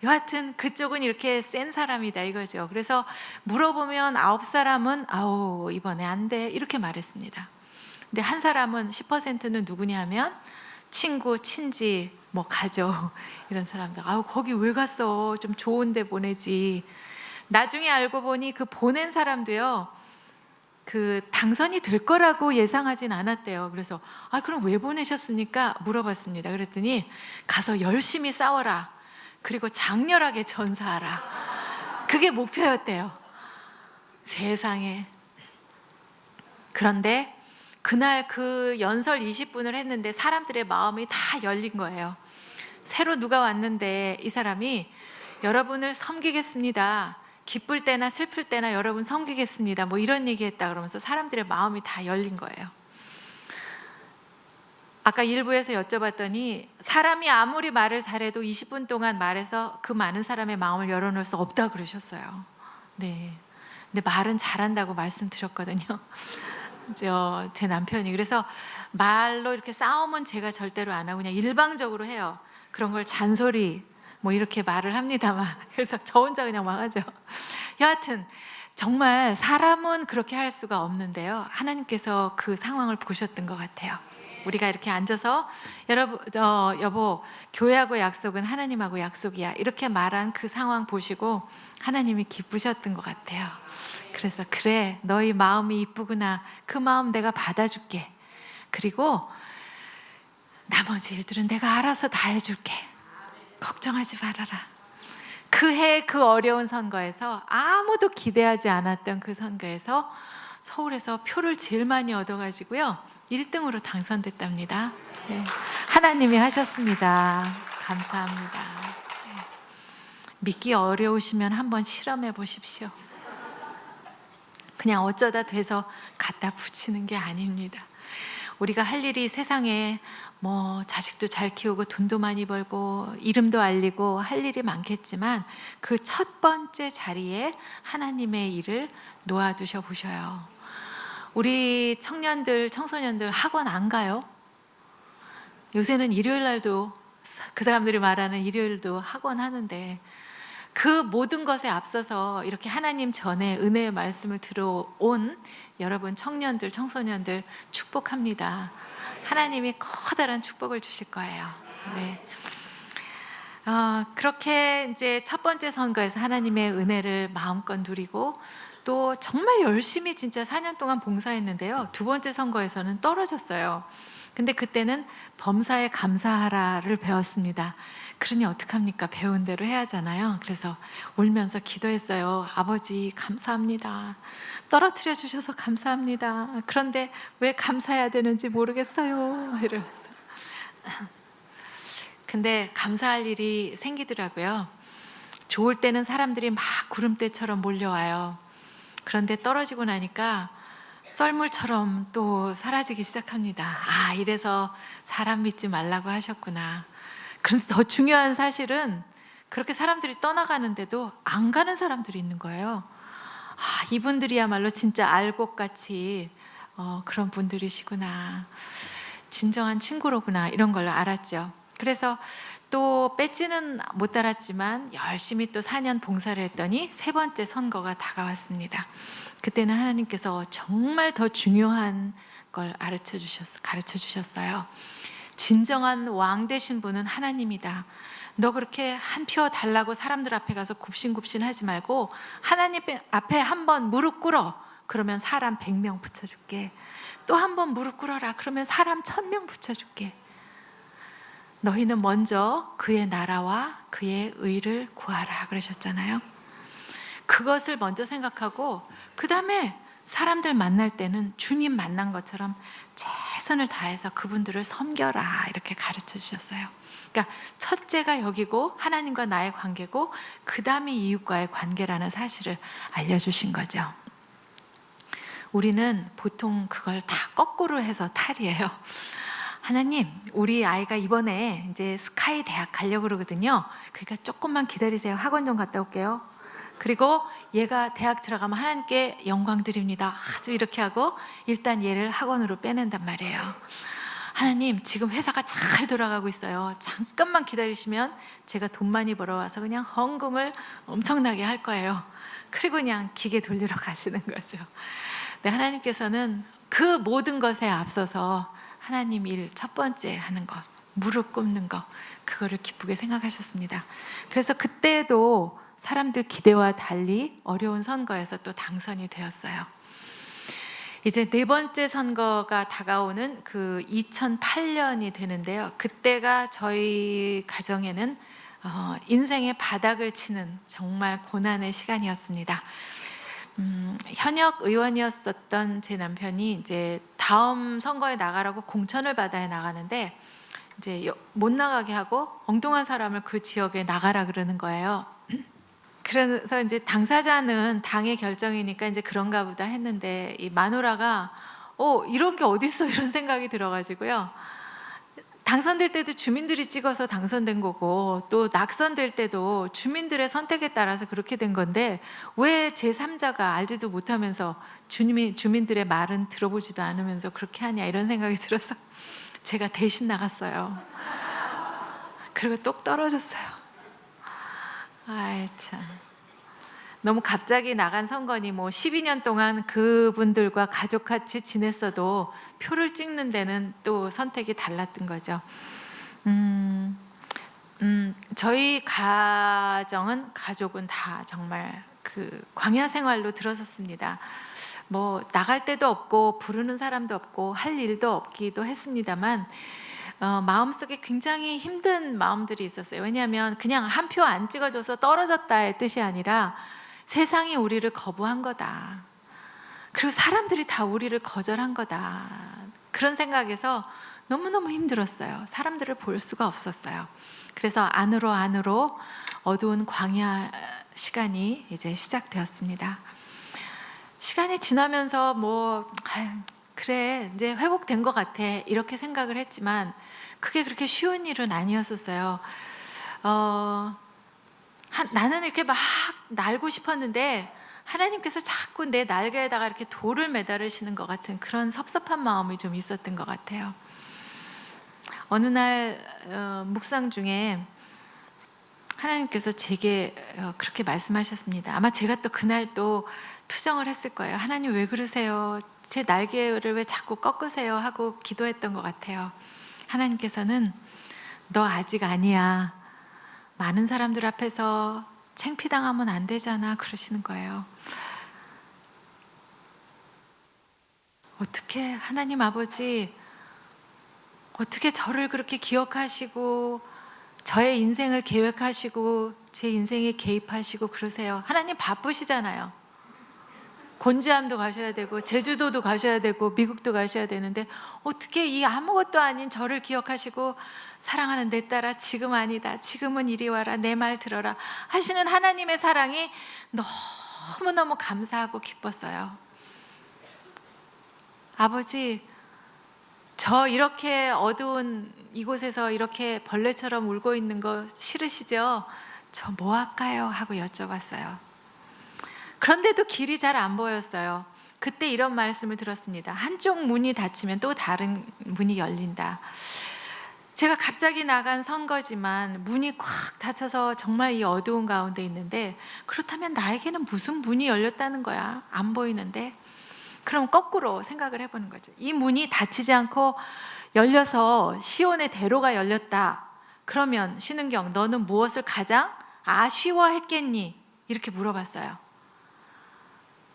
여하튼 그쪽은 이렇게 센 사람이다 이거죠. 그래서 물어보면 9사람은 아우 이번에 안 돼 이렇게 말했습니다. 근데 한 사람은 10%는 누구냐 하면 친구, 친지, 뭐 가족 이런 사람들. 아우 거기 왜 갔어? 좀 좋은 데 보내지. 나중에 알고 보니 그 보낸 사람도요. 그 당선이 될 거라고 예상하진 않았대요. 그래서 그럼 왜 보내셨습니까? 물어봤습니다. 그랬더니 가서 열심히 싸워라. 그리고 장렬하게 전사하라. 그게 목표였대요. 세상에. 그런데 그날 그 연설 20분을 했는데 사람들의 마음이 다 열린 거예요. 새로 누가 왔는데 이 사람이 여러분을 섬기겠습니다. 기쁠 때나 슬플 때나 여러분 섬기겠습니다. 뭐 이런 얘기했다 그러면서 사람들의 마음이 다 열린 거예요. 아까 일부에서 여쭤봤더니 사람이 아무리 말을 잘해도 20분 동안 말해서 그 많은 사람의 마음을 열어놓을 수 없다 그러셨어요. 네. 근데 말은 잘한다고 말씀드렸거든요. 제 남편이. 그래서 말로 이렇게 싸움은 제가 절대로 안 하고 그냥 일방적으로 해요. 그런 걸 잔소리 뭐 이렇게 말을 합니다만 그래서 저 혼자 그냥 망하죠. 여하튼 정말 사람은 그렇게 할 수가 없는데요. 하나님께서 그 상황을 보셨던 것 같아요. 우리가 이렇게 앉아서 여보 교회하고 약속은 하나님하고 약속이야 이렇게 말한 그 상황 보시고 하나님이 기쁘셨던 것 같아요. 그래서 그래 너희 마음이 이쁘구나. 그 마음 내가 받아줄게. 그리고 나머지 일들은 내가 알아서 다 해줄게. 걱정하지 말아라. 그 해 그 어려운 선거에서 아무도 기대하지 않았던 그 선거에서 서울에서 표를 제일 많이 얻어가지고요 1등으로 당선됐답니다. 네. 하나님이 하셨습니다. 감사합니다. 네. 믿기 어려우시면 한번 실험해 보십시오. 그냥 어쩌다 돼서 갖다 붙이는 게 아닙니다. 우리가 할 일이 세상에 뭐 자식도 잘 키우고 돈도 많이 벌고 이름도 알리고 할 일이 많겠지만 그 첫 번째 자리에 하나님의 일을 놓아두셔 보셔요. 우리 청년들, 청소년들 학원 안 가요? 요새는 일요일 날도 그 사람들이 말하는 일요일도 학원 하는데 그 모든 것에 앞서서 이렇게 하나님 전에 은혜의 말씀을 들어온 여러분 청년들, 청소년들 축복합니다. 하나님이 커다란 축복을 주실 거예요. 네. 그렇게 이제 첫 번째 선거에서 하나님의 은혜를 마음껏 누리고 또 정말 열심히 진짜 4년 동안 봉사했는데요. 두 번째 선거에서는 떨어졌어요. 근데 그때는 범사에 감사하라를 배웠습니다. 그러니 어떡합니까? 배운 대로 해야 하잖아요. 그래서 울면서 기도했어요. 아버지 감사합니다. 떨어뜨려 주셔서 감사합니다. 그런데 왜 감사해야 되는지 모르겠어요. 이러면서. 근데 감사할 일이 생기더라고요. 좋을 때는 사람들이 막 구름대처럼 몰려와요. 그런데 떨어지고 나니까 썰물처럼 또 사라지기 시작합니다. 이래서 사람 믿지 말라고 하셨구나. 그런데 더 중요한 사실은 그렇게 사람들이 떠나가는데도 안 가는 사람들이 있는 거예요. 이분들이야말로 진짜 알곡같이 그런 분들이시구나. 진정한 친구로구나 이런 걸 알았죠. 그래서 또 뺏지는 못 달았지만 열심히 또 4년 봉사를 했더니 세 번째 선거가 다가왔습니다. 그때는 하나님께서 정말 더 중요한 걸 가르쳐 주셨어요. 진정한 왕 되신 분은 하나님이다. 너 그렇게 한 표 달라고 사람들 앞에 가서 굽신굽신 하지 말고 하나님 앞에 한번 무릎 꿇어. 그러면 사람 100명 붙여줄게. 또 한 번 무릎 꿇어라. 그러면 사람 1000명 붙여줄게. 너희는 먼저 그의 나라와 그의 의를 구하라 그러셨잖아요. 그것을 먼저 생각하고 그 다음에 사람들 만날 때는 주님 만난 것처럼 최선을 다해서 그분들을 섬겨라 이렇게 가르쳐 주셨어요. 그러니까 첫째가 여기고 하나님과 나의 관계고 그 다음에 이웃과의 관계라는 사실을 알려주신 거죠. 우리는 보통 그걸 다 거꾸로 해서 탈이에요. 하나님, 우리 아이가 이번에 이제 스카이 대학 가려고 그러거든요. 그러니까 조금만 기다리세요. 학원 좀 갔다 올게요. 그리고 얘가 대학 들어가면 하나님께 영광 드립니다. 아주 이렇게 하고 일단 얘를 학원으로 빼낸단 말이에요. 하나님, 지금 회사가 잘 돌아가고 있어요. 잠깐만 기다리시면 제가 돈 많이 벌어와서 그냥 헌금을 엄청나게 할 거예요. 그리고 그냥 기계 돌리러 가시는 거죠. 네, 하나님께서는 그 모든 것에 앞서서 하나님 일 첫 번째 하는 것, 무릎 꿇는 것, 그거를 기쁘게 생각하셨습니다. 그래서 그때도 사람들 기대와 달리 어려운 선거에서 또 당선이 되었어요. 이제 네 번째 선거가 다가오는 그 2008년이 되는데요. 그때가 저희 가정에는 인생의 바닥을 치는 정말 고난의 시간이었습니다. 현역 의원이었었던 제 남편이 이제 다음 선거에 나가라고 공천을 받아야 나가는데 이제 못 나가게 하고 엉뚱한 사람을 그 지역에 나가라 그러는 거예요. 그래서 이제 당사자는 당의 결정이니까 이제 그런가 보다 했는데 이 마누라가 이런 게 어딨어 이런 생각이 들어가지고요. 당선될 때도 주민들이 찍어서 당선된 거고 또 낙선될 때도 주민들의 선택에 따라서 그렇게 된 건데 왜 제3자가 알지도 못하면서 주민들의 말은 들어보지도 않으면서 그렇게 하냐 이런 생각이 들어서 제가 대신 나갔어요. 그리고 똑 떨어졌어요. 아이 참. 너무 갑자기 나간 선거니 뭐 12년 동안 그분들과 가족같이 지냈어도 표를 찍는 데는 또 선택이 달랐던 거죠. 저희 가족은 다 정말 그 광야 생활로 들어섰습니다. 뭐 나갈 데도 없고 부르는 사람도 없고 할 일도 없기도 했습니다만 마음속에 굉장히 힘든 마음들이 있었어요. 왜냐하면 그냥 한 표 안 찍어줘서 떨어졌다의 뜻이 아니라 세상이 우리를 거부한 거다. 그리고 사람들이 다 우리를 거절한 거다. 그런 생각에서 너무너무 힘들었어요. 사람들을 볼 수가 없었어요. 그래서 안으로 어두운 광야 시간이 이제 시작되었습니다. 시간이 지나면서 그래 이제 회복된 것 같아 이렇게 생각을 했지만 그게 그렇게 쉬운 일은 아니었었어요. 나는 이렇게 막 날고 싶었는데 하나님께서 자꾸 내 날개에다가 이렇게 돌을 매달으시는 것 같은 그런 섭섭한 마음이 좀 있었던 것 같아요. 어느 날 묵상 중에 하나님께서 제게 그렇게 말씀하셨습니다. 아마 제가 또 그날 또 투정을 했을 거예요. 하나님 왜 그러세요? 제 날개를 왜 자꾸 꺾으세요? 하고 기도했던 것 같아요. 하나님께서는 너 아직 아니야. 많은 사람들 앞에서 창피당하면 안 되잖아. 그러시는 거예요. 어떻게 하나님 아버지 어떻게 저를 그렇게 기억하시고 저의 인생을 계획하시고 제 인생에 개입하시고 그러세요. 하나님 바쁘시잖아요. 곤지암도 가셔야 되고 제주도도 가셔야 되고 미국도 가셔야 되는데 어떻게 이 아무것도 아닌 저를 기억하시고 사랑하는 내 딸아 지금 아니다. 지금은 이리 와라. 내 말 들어라. 하시는 하나님의 사랑이 너무너무 감사하고 기뻤어요. 아버지 저 이렇게 어두운 이곳에서 이렇게 벌레처럼 울고 있는 거 싫으시죠? 저 뭐 할까요? 하고 여쭤봤어요. 그런데도 길이 잘 안 보였어요. 그때 이런 말씀을 들었습니다. 한쪽 문이 닫히면 또 다른 문이 열린다. 제가 갑자기 나간 선거지만 문이 꽉 닫혀서 정말 이 어두운 가운데 있는데 그렇다면 나에게는 무슨 문이 열렸다는 거야? 안 보이는데? 그럼 거꾸로 생각을 해보는 거죠. 이 문이 닫히지 않고 열려서 시온의 대로가 열렸다. 그러면 신은경 너는 무엇을 가장 아쉬워했겠니? 이렇게 물어봤어요.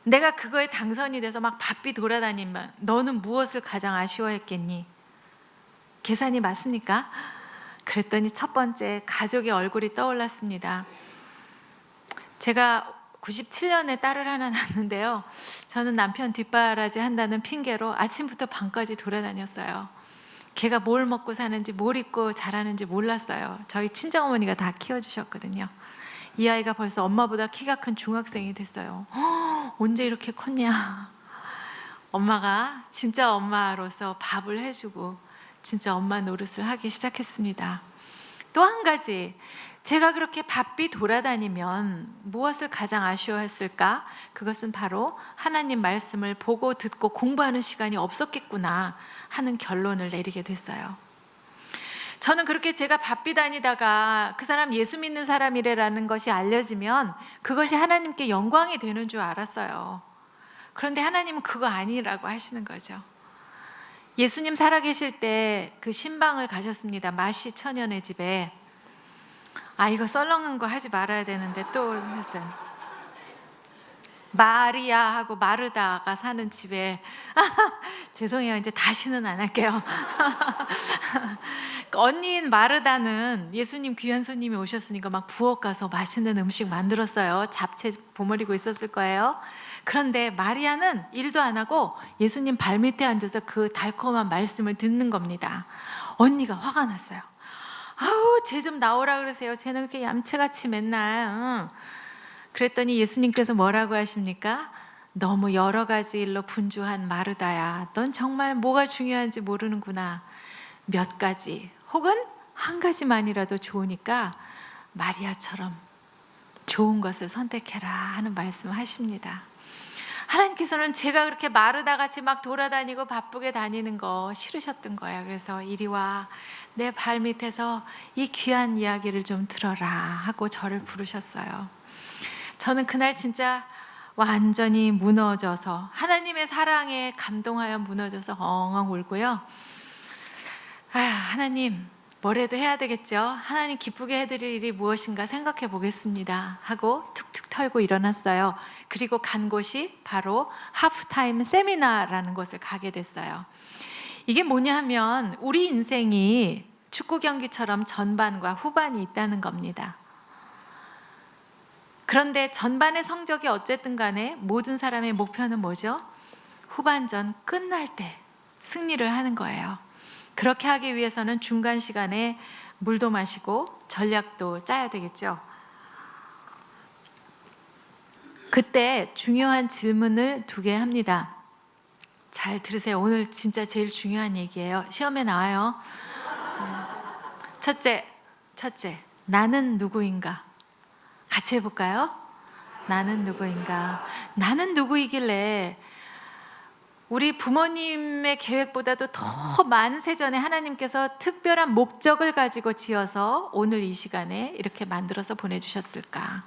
내가 그거에 당선이 돼서 막 바삐 돌아다니면 너는 무엇을 가장 아쉬워했겠니? 계산이 맞습니까? 그랬더니 첫 번째 가족의 얼굴이 떠올랐습니다. 제가 97년에 딸을 하나 낳았는데요. 저는 남편 뒷바라지 한다는 핑계로 아침부터 밤까지 돌아다녔어요. 걔가 뭘 먹고 사는지 뭘 입고 자라는지 몰랐어요. 저희 친정어머니가 다 키워주셨거든요. 이 아이가 벌써 엄마보다 키가 큰 중학생이 됐어요. 언제 이렇게 컸냐. 엄마가 진짜 엄마로서 밥을 해주고 진짜 엄마 노릇을 하기 시작했습니다. 또 한 가지, 제가 그렇게 바삐 돌아다니면 무엇을 가장 아쉬워했을까? 그것은 바로 하나님 말씀을 보고 듣고 공부하는 시간이 없었겠구나 하는 결론을 내리게 됐어요. 저는 그렇게 제가 바삐 다니다가 그 사람 예수 믿는 사람이래라는 것이 알려지면 그것이 하나님께 영광이 되는 줄 알았어요. 그런데 하나님은 그거 아니라고 하시는 거죠. 예수님 살아계실 때 그 신방을 가셨습니다. 마시 처녀네 집에. 이거 썰렁한 거 하지 말아야 되는데 또 했어요. 마리아하고 마르다가 사는 집에 죄송해요. 이제 다시는 안 할게요. 언니인 마르다는 예수님 귀한 손님이 오셨으니까 막 부엌 가서 맛있는 음식 만들었어요. 잡채 버무리고 있었을 거예요. 그런데 마리아는 일도 안 하고 예수님 발밑에 앉아서 그 달콤한 말씀을 듣는 겁니다. 언니가 화가 났어요. 아우, 쟤 좀 나오라 그러세요. 쟤는 그렇게 얌체같이 맨날. 그랬더니 예수님께서 뭐라고 하십니까? 너무 여러 가지 일로 분주한 마르다야. 넌 정말 뭐가 중요한지 모르는구나. 몇 가지 혹은 한 가지만이라도 좋으니까 마리아처럼 좋은 것을 선택해라 하는 말씀하십니다. 하나님께서는 제가 그렇게 마르다같이 막 돌아다니고 바쁘게 다니는 거 싫으셨던 거예요. 그래서 이리 와, 내 발밑에서 이 귀한 이야기를 좀 들어라 하고 저를 부르셨어요. 저는 그날 진짜 완전히 무너져서 하나님의 사랑에 감동하여 무너져서 엉엉 울고요. 하나님, 뭐라도 해야 되겠죠. 하나님 기쁘게 해드릴 일이 무엇인가 생각해 보겠습니다 하고 툭툭 털고 일어났어요. 그리고 간 곳이 바로 하프타임 세미나라는 곳을 가게 됐어요. 이게 뭐냐 하면 우리 인생이 축구 경기처럼 전반과 후반이 있다는 겁니다. 그런데 전반의 성적이 어쨌든 간에 모든 사람의 목표는 뭐죠? 후반전 끝날 때 승리를 하는 거예요. 그렇게 하기 위해서는 중간 시간에 물도 마시고 전략도 짜야 되겠죠. 그때 중요한 질문을 2개 합니다. 잘 들으세요. 오늘 진짜 제일 중요한 얘기예요. 시험에 나와요. 첫째, 나는 누구인가? 같이 해볼까요? 나는 누구인가? 나는 누구이길래 우리 부모님의 계획보다도 더 많은 세전에 하나님께서 특별한 목적을 가지고 지어서 오늘 이 시간에 이렇게 만들어서 보내주셨을까?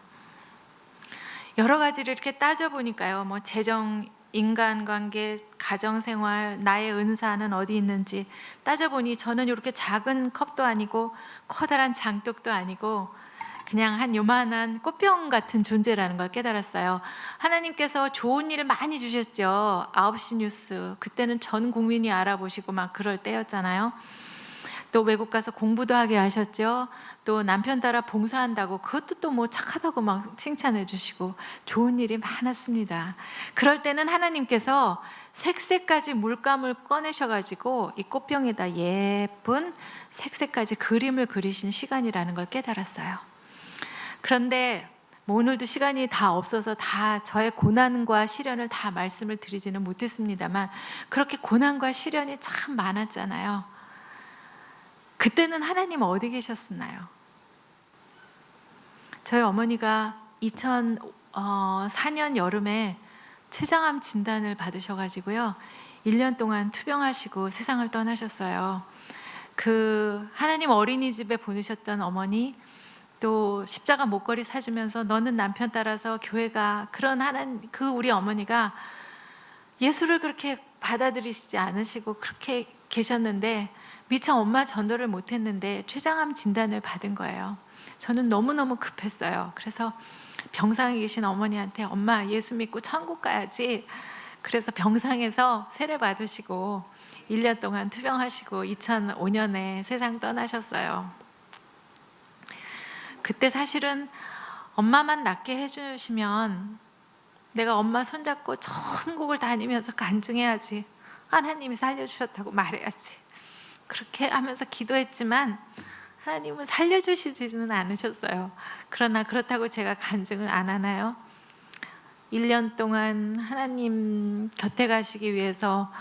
여러 가지를 이렇게 따져보니까요. 뭐 재정, 인간관계, 가정생활, 나의 은사는 어디 있는지 따져보니 저는 이렇게 작은 컵도 아니고 커다란 장독도 아니고 그냥 한 요만한 꽃병 같은 존재라는 걸 깨달았어요. 하나님께서 좋은 일을 많이 주셨죠. 9시 뉴스, 그때는 전 국민이 알아보시고 막 그럴 때였잖아요. 또 외국 가서 공부도 하게 하셨죠. 또 남편 따라 봉사한다고 그것도 또 뭐 착하다고 막 칭찬해 주시고 좋은 일이 많았습니다. 그럴 때는 하나님께서 색색까지 물감을 꺼내셔가지고 이 꽃병에다 예쁜 색색까지 그림을 그리신 시간이라는 걸 깨달았어요. 그런데 뭐 오늘도 시간이 다 없어서 다 저의 고난과 시련을 다 말씀을 드리지는 못했습니다만 그렇게 고난과 시련이 참 많았잖아요. 그때는 하나님 어디 계셨었나요? 저희 어머니가 2004년 여름에 췌장암 진단을 받으셔가지고요. 1년 동안 투병하시고 세상을 떠나셨어요. 그 하나님 어린이집에 보내셨던 어머니, 또 십자가 목걸이 사주면서 너는 남편 따라서 교회가, 그런 그 우리 어머니가 예수를 그렇게 받아들이시지 않으시고 그렇게 계셨는데 미처 엄마 전도를 못했는데 췌장암 진단을 받은 거예요. 저는 너무너무 급했어요. 그래서 병상에 계신 어머니한테 엄마 예수 믿고 천국 가야지. 그래서 병상에서 세례 받으시고 1년 동안 투병하시고 2005년에 세상 떠나셨어요. 그때 사실은 엄마만 낫게 해주시면 내가 엄마 손잡고 천국을 다니면서 간증해야지. 하나님이 살려주셨다고 말해야지. 그렇게 하면서 기도했지만 하나님은 살려주시지는 않으셨어요. 그러나 그렇다고 제가 간증을 안 하나요? 1년 동안 하나님 곁에 가시기 위해서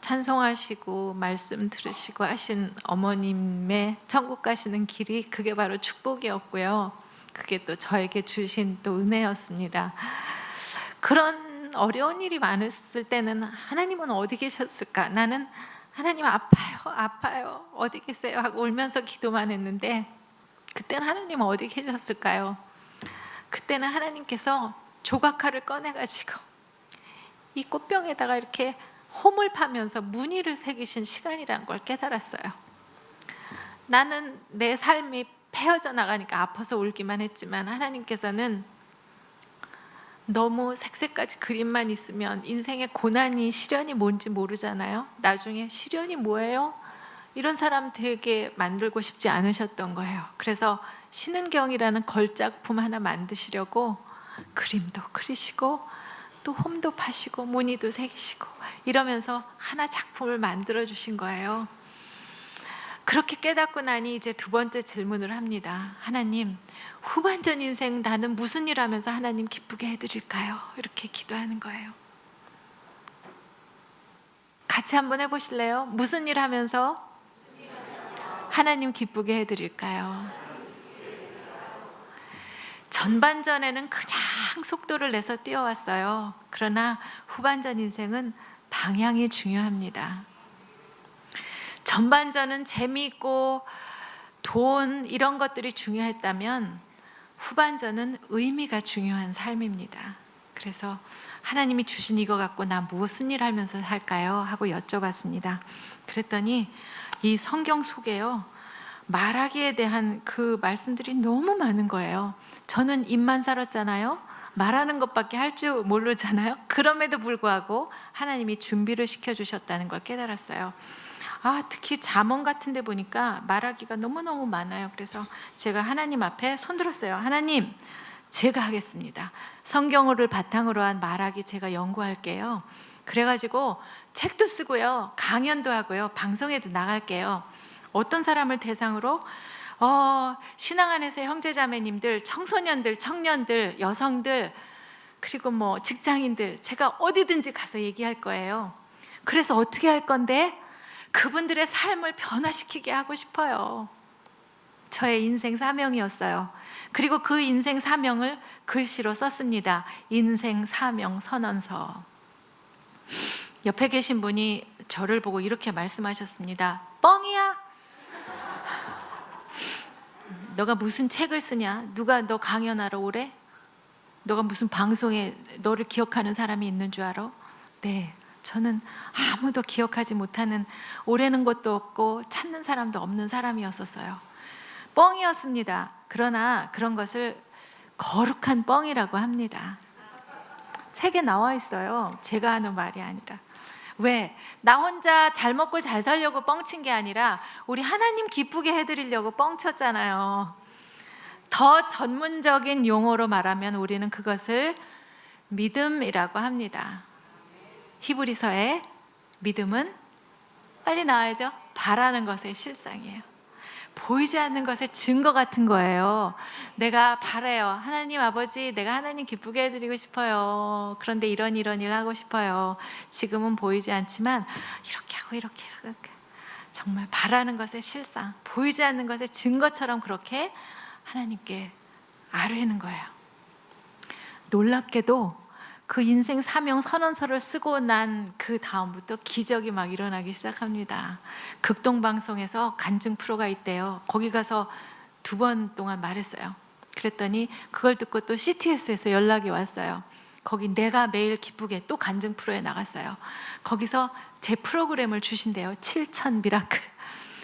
찬송하시고 말씀 들으시고 하신 어머님의 천국 가시는 길이, 그게 바로 축복이었고요. 그게 또 저에게 주신 또 은혜였습니다. 그런 어려운 일이 많았을 때는 하나님은 어디 계셨을까? 나는 하나님 아파요 어디 계세요? 하고 울면서 기도만 했는데, 그때는 하나님은 어디 계셨을까요? 그때는 하나님께서 조각칼을 꺼내가지고 이 꽃병에다가 이렇게 홈을 파면서 무늬를 새기신 시간이라는 걸 깨달았어요. 나는 내 삶이 패어져 나가니까 아파서 울기만 했지만, 하나님께서는 너무 색색까지 그림만 있으면 인생의 고난이, 시련이 뭔지 모르잖아요. 나중에 시련이 뭐예요? 이런 사람 되게 만들고 싶지 않으셨던 거예요. 그래서 신은경이라는 걸작품 하나 만드시려고 그림도 그리시고 또 홈도 파시고 무늬도 새기시고 이러면서 하나 작품을 만들어 주신 거예요. 그렇게 깨닫고 나니 이제 두 번째 질문을 합니다. 하나님, 후반전 인생 나는 무슨 일 하면서 하나님 기쁘게 해드릴까요? 이렇게 기도하는 거예요. 같이 한번 해보실래요? 무슨 일 하면서 하나님 기쁘게 해드릴까요? 전반전에는 그냥 속도를 내서 뛰어왔어요. 그러나 후반전 인생은 방향이 중요합니다. 전반전은 재미있고 돈 이런 것들이 중요했다면 후반전은 의미가 중요한 삶입니다. 그래서 하나님이 주신 이거 갖고 나 무슨 일 하면서 살까요? 하고 여쭤봤습니다. 그랬더니 이 성경 속에요, 말하기에 대한 그 말씀들이 너무 많은 거예요. 저는 입만 살았잖아요. 말하는 것밖에 할 줄 모르잖아요. 그럼에도 불구하고 하나님이 준비를 시켜주셨다는 걸 깨달았어요. 특히 잠언 같은 데 보니까 말하기가 너무너무 많아요. 그래서 제가 하나님 앞에 손들었어요. 하나님, 제가 하겠습니다. 성경을 바탕으로 한 말하기 제가 연구할게요. 그래가지고 책도 쓰고요, 강연도 하고요, 방송에도 나갈게요. 어떤 사람을 대상으로? 신앙 안에서 형제자매님들, 청소년들, 청년들, 여성들, 그리고 뭐 직장인들, 제가 어디든지 가서 얘기할 거예요. 그래서 어떻게 할 건데? 그분들의 삶을 변화시키게 하고 싶어요. 저의 인생 사명이었어요. 그리고 그 인생 사명을 글씨로 썼습니다. 인생 사명 선언서. 옆에 계신 분이 저를 보고 이렇게 말씀하셨습니다. 뻥이야. 너가 무슨 책을 쓰냐? 누가 너 강연하러 오래? 너가 무슨 방송에 너를 기억하는 사람이 있는 줄 알아? 네, 저는 아무도 기억하지 못하는, 오래는 것도 없고 찾는 사람도 없는 사람이었었어요. 뻥이었습니다. 그러나 그런 것을 거룩한 뻥이라고 합니다. 책에 나와 있어요. 제가 하는 말이 아니라. 왜? 나 혼자 잘 먹고 잘 살려고 뻥친 게 아니라 우리 하나님 기쁘게 해드리려고 뻥쳤잖아요. 더 전문적인 용어로 말하면 우리는 그것을 믿음이라고 합니다. 히브리서에 믿음은 빨리 나와야죠. 바라는 것의 실상이에요. 보이지 않는 것의 증거 같은 거예요. 내가 바라요. 하나님 아버지, 내가 하나님 기쁘게 해드리고 싶어요. 그런데 이런 일 하고 싶어요. 지금은 보이지 않지만 이렇게 하고 이렇게 정말 바라는 것의 실상, 보이지 않는 것의 증거처럼 그렇게 하나님께 아뢰는 거예요. 놀랍게도 그 인생 사명 선언서를 쓰고 난 그 다음부터 기적이 막 일어나기 시작합니다. 극동방송에서 간증 프로가 있대요. 거기 가서 2번 동안 말했어요. 그랬더니 그걸 듣고 또 CTS에서 연락이 왔어요. 거기 내가 매일 기쁘게 또 간증 프로에 나갔어요. 거기서 제 프로그램을 주신대요. 7천 미라클.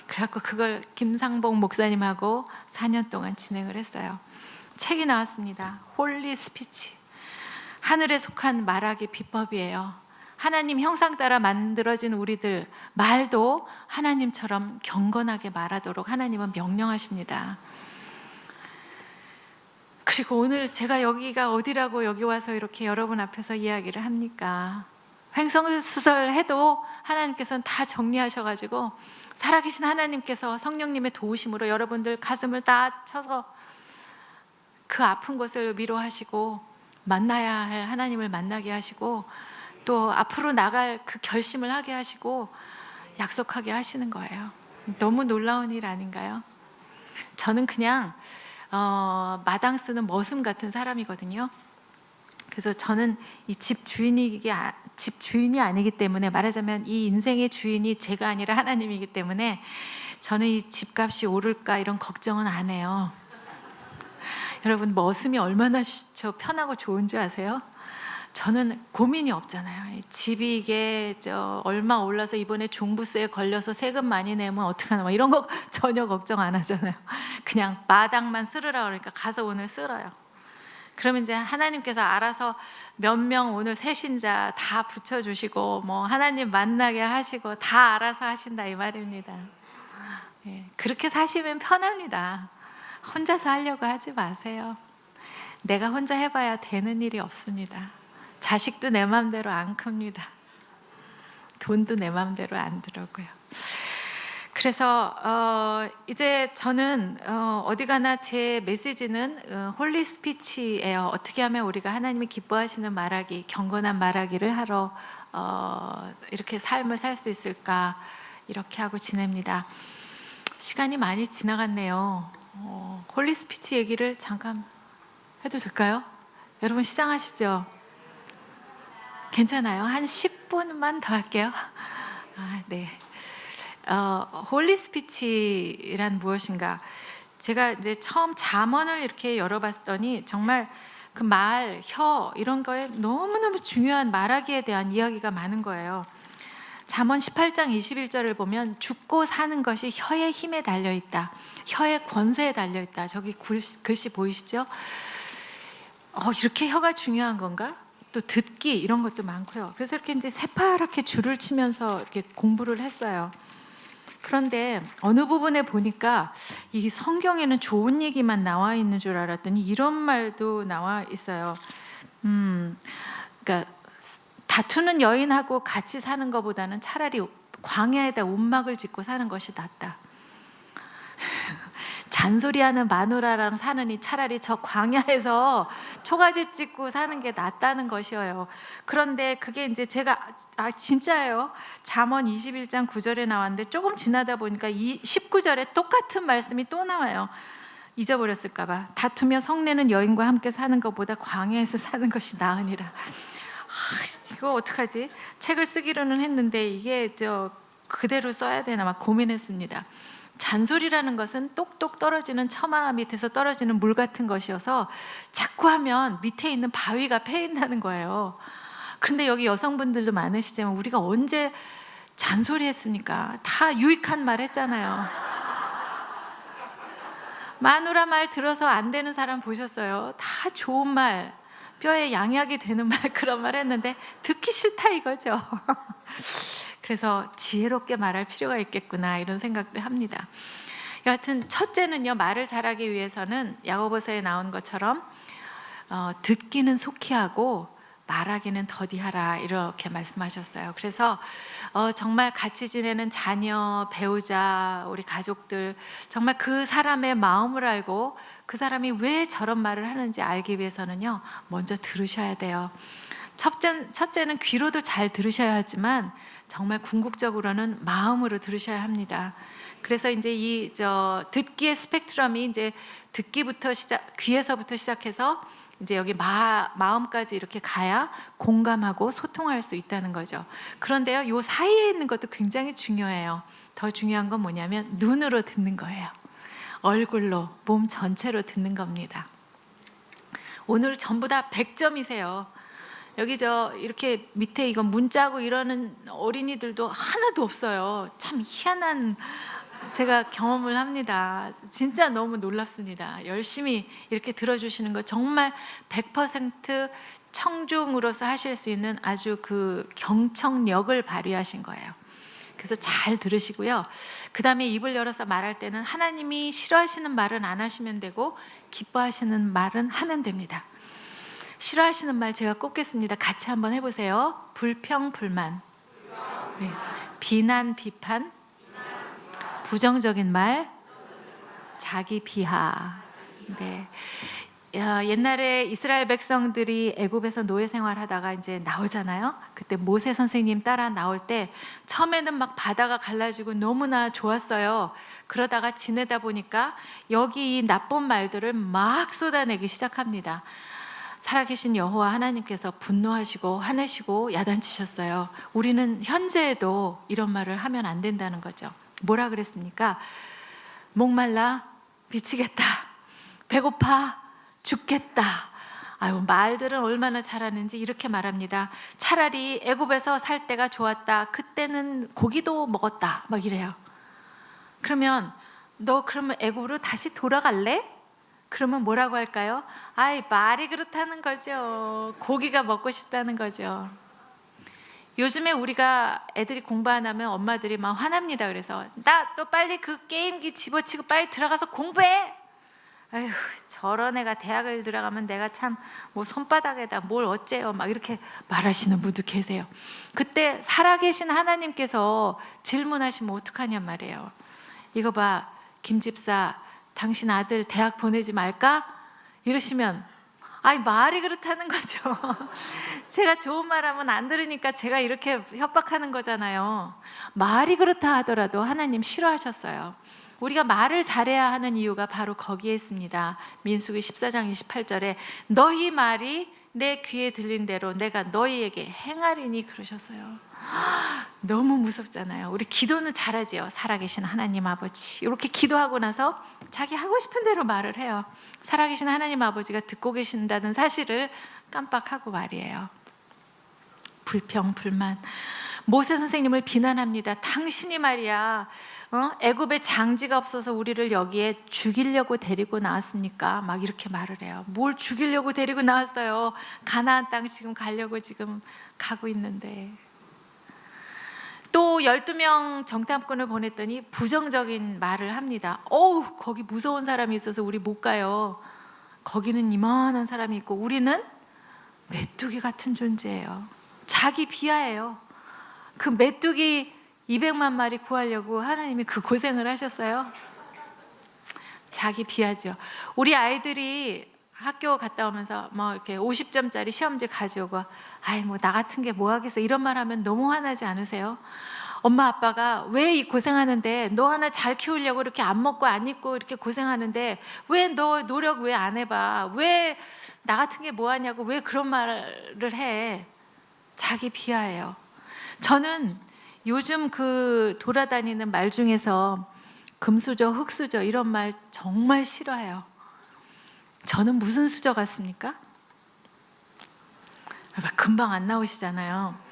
그래갖고 그걸 김상복 목사님하고 4년 동안 진행을 했어요. 책이 나왔습니다. 홀리 스피치. 하늘에 속한 말하기 비법이에요. 하나님 형상 따라 만들어진 우리들 말도 하나님처럼 경건하게 말하도록 하나님은 명령하십니다. 그리고 오늘 제가 여기가 어디라고 여기 와서 이렇게 여러분 앞에서 이야기를 합니까? 횡성수설해도 하나님께서는 다 정리하셔가지고 살아계신 하나님께서 성령님의 도우심으로 여러분들 가슴을 다 쳐서 그 아픈 것을 위로하시고 만나야 할 하나님을 만나게 하시고 또 앞으로 나갈 그 결심을 하게 하시고 약속하게 하시는 거예요. 너무 놀라운 일 아닌가요? 저는 그냥 마당 쓰는 머슴 같은 사람이거든요. 그래서 저는 이 집 주인이 아니기 때문에, 말하자면 이 인생의 주인이 제가 아니라 하나님이기 때문에 저는 이 집값이 오를까 이런 걱정은 안 해요. 여러분, 머슴이 얼마나 편하고 좋은 줄 아세요? 저는 고민이 없잖아요. 집이 이게 얼마 올라서 이번에 종부세에 걸려서 세금 많이 내면 어떡하나 뭐 이런 거 전혀 걱정 안 하잖아요. 그냥 마당만 쓸으라 그러니까 가서 오늘 쓸어요. 그러면 이제 하나님께서 알아서 몇 명 오늘 새신자 다 붙여주시고 뭐 하나님 만나게 하시고 다 알아서 하신다 이 말입니다. 예, 그렇게 사시면 편합니다. 혼자서 하려고 하지 마세요. 내가 혼자 해봐야 되는 일이 없습니다. 자식도 내 맘대로 안 큽니다. 돈도 내 맘대로 안 들어고요. 그래서 이제 저는 어디 가나 제 메시지는 홀리 스피치예요. 어떻게 하면 우리가 하나님이 기뻐하시는 말하기, 경건한 말하기를 하러 이렇게 삶을 살 수 있을까, 이렇게 하고 지냅니다. 시간이 많이 지나갔네요. 홀리 스피치 얘기를 잠깐 해도 될까요? 여러분 시장하시죠? 괜찮아요? 한 10분만 더 할게요. 네. 홀리 스피치란 무엇인가? 제가 이제 처음 잠언을 이렇게 열어봤더니 정말 그 말, 혀 이런 거에 너무너무 중요한 말하기에 대한 이야기가 많은 거예요. 잠언 18장 21절을 보면 죽고 사는 것이 혀의 힘에 달려있다. 혀의 권세에 달려있다. 저기 글씨 보이시죠? 이렇게 혀가 중요한 건가? 또 듣기 이런 것도 많고요. 그래서 이렇게 이제 새파랗게 줄을 치면서 이렇게 공부를 했어요. 그런데 어느 부분에 보니까 이 성경에는 좋은 얘기만 나와 있는 줄 알았더니 이런 말도 나와 있어요. 그러니까 다투는 여인하고 같이 사는 것보다는 차라리 광야에다 움막을 짓고 사는 것이 낫다. 잔소리하는 마누라랑 사느니 차라리 저 광야에서 초가집 짓고 사는 게 낫다는 것이에요. 그런데 그게 이제 제가 진짜예요. 잠언 21장 9절에 나왔는데 조금 지나다 보니까 19절에 똑같은 말씀이 또 나와요. 잊어버렸을까 봐. 다투며 성내는 여인과 함께 사는 것보다 광야에서 사는 것이 나으니라. 이거 어떡하지? 책을 쓰기로는 했는데 이게 그대로 써야 되나 막 고민했습니다. 잔소리라는 것은 똑똑 떨어지는 처마 밑에서 떨어지는 물 같은 것이어서 자꾸 하면 밑에 있는 바위가 패인다는 거예요. 그런데 여기 여성분들도 많으시지만 우리가 언제 잔소리했습니까? 다 유익한 말 했잖아요. 마누라 말 들어서 안 되는 사람 보셨어요? 다 좋은 말, 뼈에 양약이 되는 말, 그런 말 했는데 듣기 싫다 이거죠. 그래서 지혜롭게 말할 필요가 있겠구나 이런 생각도 합니다. 여하튼 첫째는요, 말을 잘하기 위해서는 야고보서에 나온 것처럼 듣기는 속히 하고 말하기는 더디하라 이렇게 말씀하셨어요. 그래서 정말 같이 지내는 자녀, 배우자, 우리 가족들 정말 그 사람의 마음을 알고 그 사람이 왜 저런 말을 하는지 알기 위해서는요, 먼저 들으셔야 돼요. 첫째는 귀로도 잘 들으셔야 하지만 정말 궁극적으로는 마음으로 들으셔야 합니다. 그래서 이제 이 듣기의 스펙트럼이 이제 듣기부터 귀에서부터 시작해서 이제 여기 마음까지 이렇게 가야 공감하고 소통할 수 있다는 거죠. 그런데요, 요 사이에 있는 것도 굉장히 중요해요. 더 중요한 건 뭐냐면 눈으로 듣는 거예요. 얼굴로, 몸 전체로 듣는 겁니다. 오늘 전부 다 100점이세요. 여기 이렇게 밑에 이거 문자고 이러는 어린이들도 하나도 없어요. 참 희한한 제가 경험을 합니다. 진짜 너무 놀랍습니다. 열심히 이렇게 들어주시는 거 정말 100% 청중으로서 하실 수 있는 아주 그 경청력을 발휘하신 거예요. 그래서 잘 들으시고요. 그 다음에 입을 열어서 말할 때는 하나님이 싫어하시는 말은 안 하시면 되고 기뻐하시는 말은 하면 됩니다. 싫어하시는 말 제가 꼽겠습니다. 같이 한번 해보세요. 불평, 불만, 네. 비난, 비판, 부정적인 말, 자기 비하. 네. 옛날에 이스라엘 백성들이 애굽에서 노예 생활하다가 이제 나오잖아요. 그때 모세 선생님 따라 나올 때 처음에는 막 바다가 갈라지고 너무나 좋았어요. 그러다가 지내다 보니까 여기 이 나쁜 말들을 막 쏟아내기 시작합니다. 살아계신 여호와 하나님께서 분노하시고 화내시고 야단치셨어요. 우리는 현재에도 이런 말을 하면 안 된다는 거죠. 뭐라 그랬습니까? 목말라 미치겠다. 배고파 죽겠다. 아유, 말들은 얼마나 잘하는지 이렇게 말합니다. 차라리 애굽에서 살 때가 좋았다. 그때는 고기도 먹었다. 막 이래요. 그러면 너 그러면 애굽으로 다시 돌아갈래? 그러면 뭐라고 할까요? 아이, 말이 그렇다는 거죠. 고기가 먹고 싶다는 거죠. 요즘에 우리가 애들이 공부 안 하면 엄마들이 막 화납니다. 그래서 나 너 빨리 그 게임기 집어치고 빨리 들어가서 공부해. 아휴, 저런 애가 대학을 들어가면 내가 참 뭐 손바닥에다 뭘 어째요 막 이렇게 말하시는 분도 계세요. 그때 살아계신 하나님께서 질문하시면 어떡하냔 말이에요. 이거 봐, 김 집사, 당신 아들 대학 보내지 말까? 이러시면 아이, 말이 그렇다는 거죠. 제가 좋은 말 하면 안 들으니까 제가 이렇게 협박하는 거잖아요. 말이 그렇다 하더라도 하나님 싫어하셨어요. 우리가 말을 잘해야 하는 이유가 바로 거기에 있습니다. 민수기 14장 28절에 너희 말이 내 귀에 들린 대로 내가 너희에게 행하리니 그러셨어요. 너무 무섭잖아요. 우리 기도는 잘하지요. 살아계신 하나님 아버지, 이렇게 기도하고 나서 자기 하고 싶은 대로 말을 해요. 살아계신 하나님 아버지가 듣고 계신다는 사실을 깜빡하고 말이에요. 불평, 불만. 모세 선생님을 비난합니다. 당신이 말이야, 애굽에 장지가 없어서 우리를 여기에 죽이려고 데리고 나왔습니까? 막 이렇게 말을 해요. 뭘 죽이려고 데리고 나왔어요? 가나안 땅 지금 가려고 지금 가고 있는데. 또 12명 정탐꾼을 보냈더니 부정적인 말을 합니다. 어우, 거기 무서운 사람이 있어서 우리 못 가요. 거기는 이만한 사람이 있고 우리는 메뚜기 같은 존재예요. 자기 비하예요. 그 메뚜기 200만 마리 구하려고 하나님이 그 고생을 하셨어요. 자기 비하죠. 우리 아이들이 학교 갔다 오면서 뭐 이렇게 50점짜리 시험지 가져오고 아이, 뭐 나 같은 게 뭐 하겠어 이런 말 하면 너무 화나지 않으세요? 엄마 아빠가 왜 이 고생하는데 너 하나 잘 키우려고 이렇게 안 먹고 안 입고 이렇게 고생하는데 왜 너 노력 왜 안 해봐? 왜 나 같은 게 뭐 하냐고 왜 그런 말을 해? 자기 비하예요. 저는 요즘 그 돌아다니는 말 중에서 금수저, 흙수저 이런 말 정말 싫어해요. 저는 무슨 수저 같습니까? 금방 안 나오시잖아요.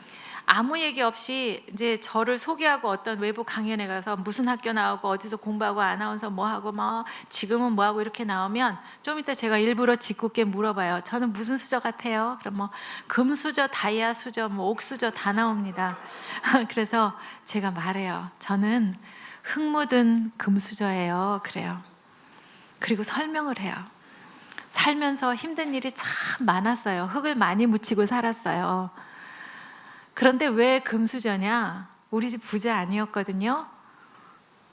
아무 얘기 없이 이제 저를 소개하고 어떤 외부 강연에 가서 무슨 학교 나오고 어디서 공부하고 아나운서 뭐 하고 뭐 지금은 뭐 하고 이렇게 나오면 좀 이따 제가 일부러 짓궂게 물어봐요. 저는 무슨 수저 같아요? 그럼 뭐 금수저, 다이아 수저, 뭐 옥수저 다 나옵니다. 그래서 제가 말해요. 저는 흙 묻은 금수저예요. 그래요. 그리고 설명을 해요. 살면서 힘든 일이 참 많았어요. 흙을 많이 묻히고 살았어요. 그런데 왜 금수저냐? 우리 집 부자 아니었거든요.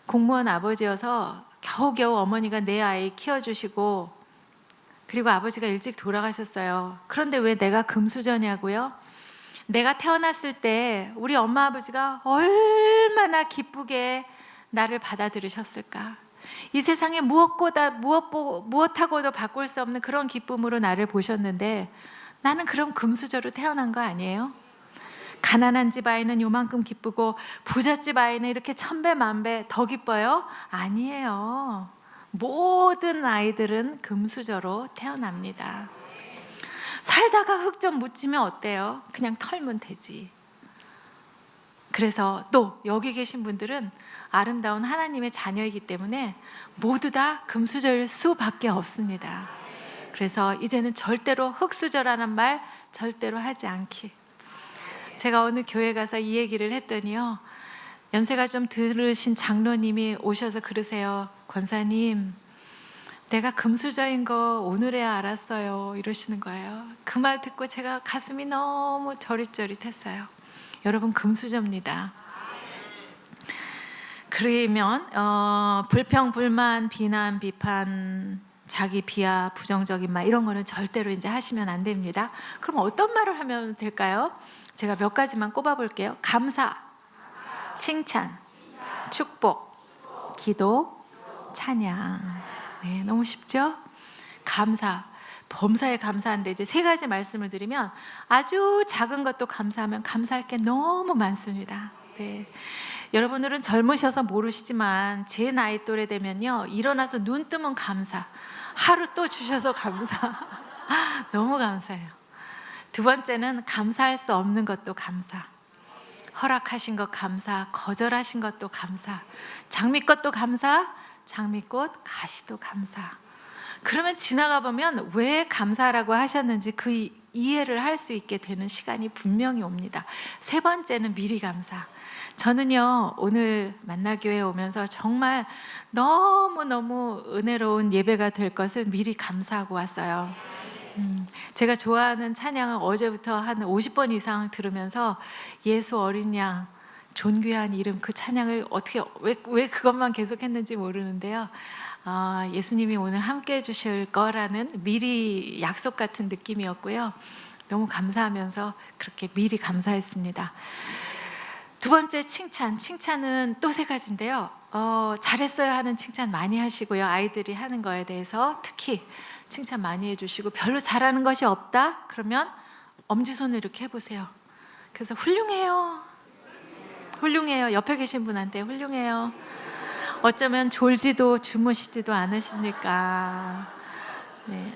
공무원 아버지여서 겨우겨우 어머니가 내 아이 키워주시고 그리고 아버지가 일찍 돌아가셨어요. 그런데 왜 내가 금수저냐고요? 내가 태어났을 때 우리 엄마 아버지가 얼마나 기쁘게 나를 받아들이셨을까? 이 세상에 무엇하고도 바꿀 수 없는 그런 기쁨으로 나를 보셨는데 나는 그런 금수저로 태어난 거 아니에요? 가난한 집 아이는 요만큼 기쁘고 부잣집 아이는 이렇게 천배 만배 더 기뻐요? 아니에요. 모든 아이들은 금수저로 태어납니다. 살다가 흙 좀 묻히면 어때요? 그냥 털면 되지. 그래서 또 여기 계신 분들은 아름다운 하나님의 자녀이기 때문에 모두 다 금수저일 수밖에 없습니다. 그래서 이제는 절대로 흙수저라는 말 절대로 하지 않기. 제가 어느 교회 가서 이 얘기를 했더니요, 연세가 좀 들으신 장로님이 오셔서 그러세요. 권사님, 내가 금수저인 거 오늘에야 알았어요. 이러시는 거예요. 그 말 듣고 제가 가슴이 너무 저릿저릿했어요. 여러분, 금수저입니다. 그러면 불평, 불만, 비난, 비판, 자기 비하, 부정적인 말 이런 거는 절대로 이제 하시면 안 됩니다. 그럼 어떤 말을 하면 될까요? 제가 몇 가지만 꼽아볼게요. 감사, 칭찬, 축복, 기도, 찬양. 네, 너무 쉽죠? 감사, 범사에 감사한데 이제 세 가지 말씀을 드리면 아주 작은 것도 감사하면 감사할 게 너무 많습니다. 네. 여러분들은 젊으셔서 모르시지만 제 나이 또래 되면요, 일어나서 눈 뜨면 감사, 하루 또 주셔서 감사. 너무 감사해요. 두 번째는 감사할 수 없는 것도 감사. 허락하신 것 감사, 거절하신 것도 감사, 장미꽃도 감사, 장미꽃, 가시도 감사. 그러면 지나가 보면 왜 감사라고 하셨는지 그 이해를 할 수 있게 되는 시간이 분명히 옵니다. 세 번째는 미리 감사. 저는요, 오늘 만나교회 오면서 정말 너무너무 은혜로운 예배가 될 것을 미리 감사하고 왔어요. 제가 좋아하는 찬양을 어제부터 한 50번 이상 들으면서 예수 어린 양, 존귀한 이름, 그 찬양을 어떻게 왜 그것만 계속했는지 모르는데요. 예수님이 오늘 함께 해주실 거라는 미리 약속 같은 느낌이었고요. 너무 감사하면서 그렇게 미리 감사했습니다. 두 번째 칭찬. 칭찬은 또 세 가지인데요. 잘했어요 하는 칭찬 많이 하시고요. 아이들이 하는 거에 대해서 특히 칭찬 많이 해주시고, 별로 잘하는 것이 없다? 그러면 엄지손을 이렇게 해보세요. 그래서 훌륭해요. 훌륭해요. 옆에 계신 분한테 훌륭해요. 어쩌면 졸지도 주무시지도 않으십니까? 네.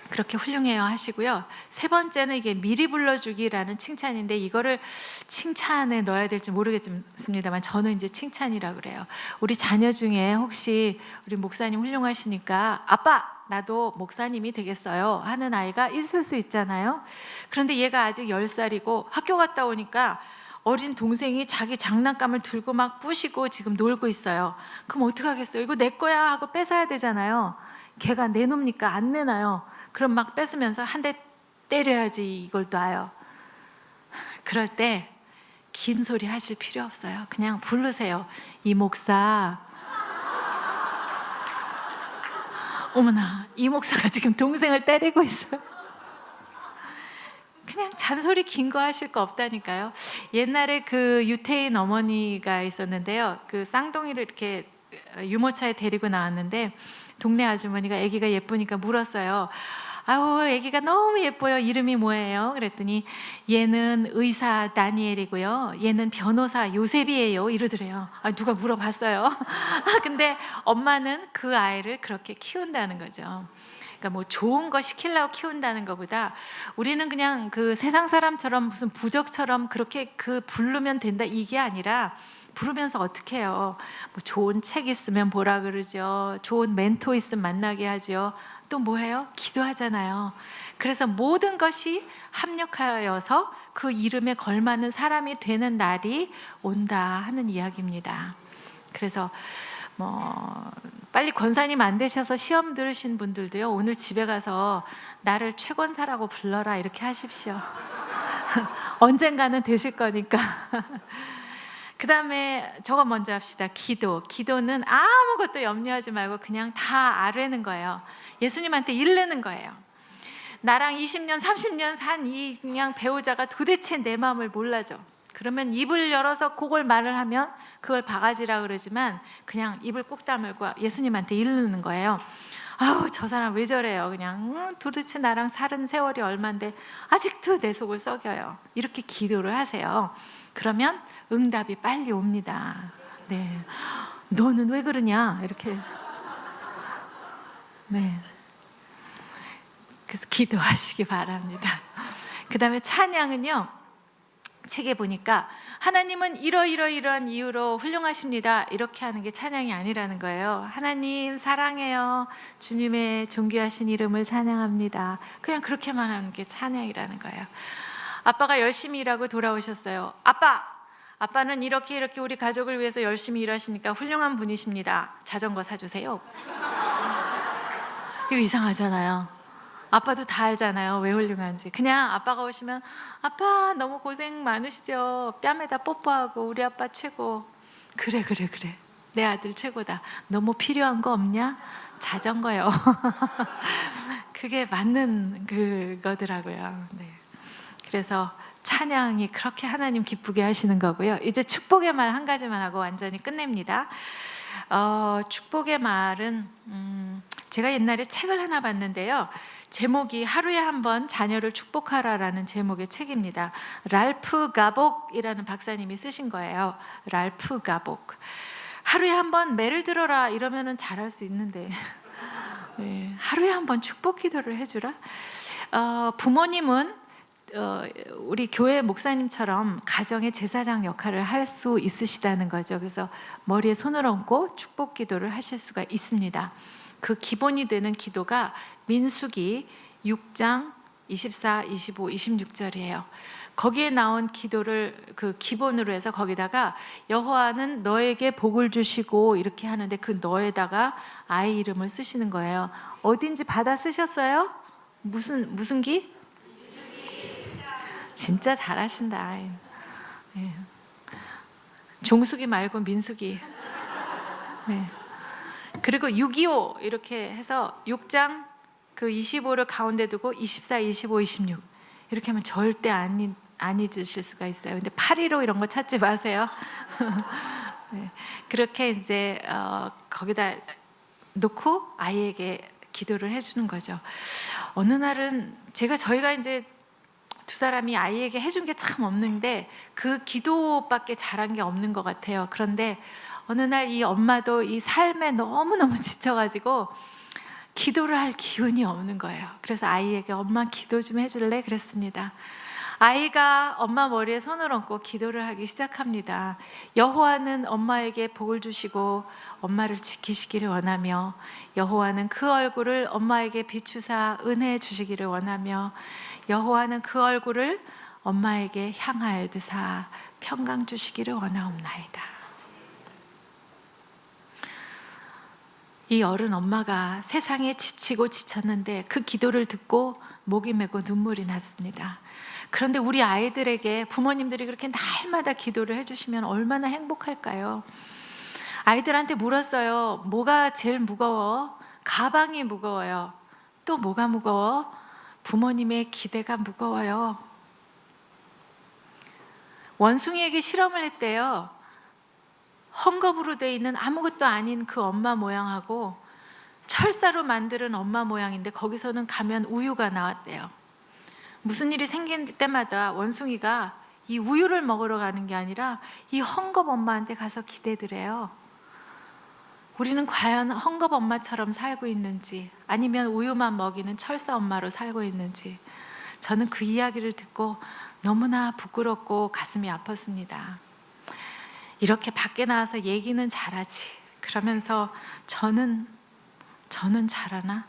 그렇게 훌륭해요 하시고요. 세 번째는 이게 미리 불러주기라는 칭찬인데, 이거를 칭찬에 넣어야 될지 모르겠습니다만 저는 이제 칭찬이라 그래요. 우리 자녀 중에 혹시 우리 목사님 훌륭하시니까 아빠 나도 목사님이 되겠어요 하는 아이가 있을 수 있잖아요. 그런데 얘가 아직 10살이고 학교 갔다 오니까 어린 동생이 자기 장난감을 들고 막 부시고 지금 놀고 있어요. 그럼 어떡하겠어요? 이거 내 거야 하고 뺏어야 되잖아요. 걔가 내놓습니까? 안 내놔요. 그럼 막 뺏으면서 한 대 때려야지 이걸 놔요. 그럴 때 긴 소리 하실 필요 없어요. 그냥 부르세요. 이 목사. 어머나, 이 목사가 지금 동생을 때리고 있어요. 그냥 잔소리 긴 거 하실 거 없다니까요. 옛날에 그 유태인 어머니가 있었는데요. 그 쌍둥이를 이렇게 유모차에 데리고 나왔는데 동네 아주머니가 아기가 예쁘니까 물었어요. 아우, 아기가 너무 예뻐요. 이름이 뭐예요? 그랬더니 얘는 의사 다니엘이고요. 얘는 변호사 요셉이에요. 이러더래요. 누가 물어봤어요. 근데 엄마는 그 아이를 그렇게 키운다는 거죠. 그러니까 뭐 좋은 거 시키려고 키운다는 것보다 우리는 그냥 그 세상 사람처럼 무슨 부적처럼 그렇게 그 부르면 된다 이게 아니라, 부르면서 어떻게 해요? 뭐 좋은 책 있으면 보라 그러죠. 좋은 멘토 있으면 만나게 하죠. 또 뭐해요? 기도하잖아요. 그래서 모든 것이 합력하여서 그 이름에 걸맞는 사람이 되는 날이 온다 하는 이야기입니다. 그래서 뭐 빨리 권사님 안 되셔서 시험 들으신 분들도요, 오늘 집에 가서 나를 최권사라고 불러라 이렇게 하십시오. 언젠가는 되실 거니까. 그 다음에 저거 먼저 합시다. 기도. 기도는 아무것도 염려하지 말고 그냥 다 아뢰는 거예요. 예수님한테 일르는 거예요. 나랑 20년 30년 산 이 그냥 배우자가 도대체 내 마음을 몰라줘. 그러면 입을 열어서 그걸 말을 하면 그걸 바가지라 그러지만 그냥 입을 꾹 다물고 예수님한테 일르는 거예요. 아우, 저 사람 왜 저래요? 그냥 도대체 나랑 살은 세월이 얼만데 아직도 내 속을 썩여요. 이렇게 기도를 하세요. 그러면 응답이 빨리 옵니다. 네, 너는 왜 그러냐? 이렇게. 네. 그래서 기도하시기 바랍니다. 그 다음에 찬양은요, 책에 보니까 하나님은 이러이러이러한 이유로 훌륭하십니다 이렇게 하는 게 찬양이 아니라는 거예요. 하나님 사랑해요. 주님의 존귀하신 이름을 찬양합니다. 그냥 그렇게만 하는 게 찬양이라는 거예요. 아빠가 열심히 일하고 돌아오셨어요. 아빠 아빠는 이렇게 우리 가족을 위해서 열심히 일하시니까 훌륭한 분이십니다. 자전거 사주세요. 이거 이상하잖아요. 아빠도 다 알잖아요, 왜 훌륭한지. 그냥 아빠가 오시면 아빠 너무 고생 많으시죠. 뺨에다 뽀뽀하고 우리 아빠 최고. 그래. 내 아들 최고다. 너 뭐 필요한 거 없냐? 자전거요. 그게 맞는 그거더라고요. 네. 그래서 찬양이 그렇게 하나님 기쁘게 하시는 거고요. 이제 축복의 말 한 가지만 하고 완전히 끝냅니다. 축복의 말은 제가 옛날에 책을 하나 봤는데요. 제목이 하루에 한 번 자녀를 축복하라라는 제목의 책입니다. 랄프 가복이라는 박사님이 쓰신 거예요. 랄프 가복. 하루에 한 번 매를 들어라 이러면은 잘할 수 있는데 네, 하루에 한 번 축복 기도를 해주라. 부모님은 우리 교회 목사님처럼 가정의 제사장 역할을 할 수 있으시다는 거죠. 그래서 머리에 손을 얹고 축복 기도를 하실 수가 있습니다. 그 기본이 되는 기도가 민수기 6장 24, 25, 26절이에요. 거기에 나온 기도를 그 기본으로 해서 거기다가 여호와는 너에게 복을 주시고 이렇게 하는데 그 너에다가 아이 이름을 쓰시는 거예요. 어딘지 받아 쓰셨어요? 무슨 기? 진짜 잘하신다. 네. 종숙이 말고 민숙이. 네. 그리고 625 이렇게 해서 6장 그 25를 가운데 두고 24, 25, 26 이렇게 하면 절대 안 잊으실 수가 있어요. 근데 815 이런 거 찾지 마세요. 네. 그렇게 이제 거기다 놓고 아이에게 기도를 해주는 거죠. 어느 날은 저희가 이제 두 사람이 아이에게 해준 게 참 없는데 그 기도밖에 잘한 게 없는 것 같아요. 그런데 어느 날 이 엄마도 이 삶에 너무너무 지쳐가지고 기도를 할 기운이 없는 거예요. 그래서 아이에게 엄마 기도 좀 해줄래? 그랬습니다. 아이가 엄마 머리에 손을 얹고 기도를 하기 시작합니다. 여호와는 엄마에게 복을 주시고 엄마를 지키시기를 원하며 여호와는 그 얼굴을 엄마에게 비추사 은혜 주시기를 원하며 여호와는 그 얼굴을 엄마에게 향하여 드사 평강 주시기를 원하옵나이다. 이 어른 엄마가 세상에 지치고 지쳤는데 그 기도를 듣고 목이 메고 눈물이 났습니다. 그런데 우리 아이들에게 부모님들이 그렇게 날마다 기도를 해주시면 얼마나 행복할까요? 아이들한테 물었어요. 뭐가 제일 무거워? 가방이 무거워요. 또 뭐가 무거워? 부모님의 기대가 무거워요. 원숭이에게 실험을 했대요. 헝겊으로 돼 있는 아무것도 아닌 그 엄마 모양하고 철사로 만드는 엄마 모양인데 거기서는 가면 우유가 나왔대요. 무슨 일이 생길 때마다 원숭이가 이 우유를 먹으러 가는 게 아니라 이 헝겊 엄마한테 가서 기대더래요. 우리는 과연 헝겊 엄마처럼 살고 있는지 아니면 우유만 먹이는 철사 엄마로 살고 있는지 저는 그 이야기를 듣고 너무나 부끄럽고 가슴이 아팠습니다. 이렇게 밖에 나와서 얘기는 잘하지. 그러면서 저는 잘하나?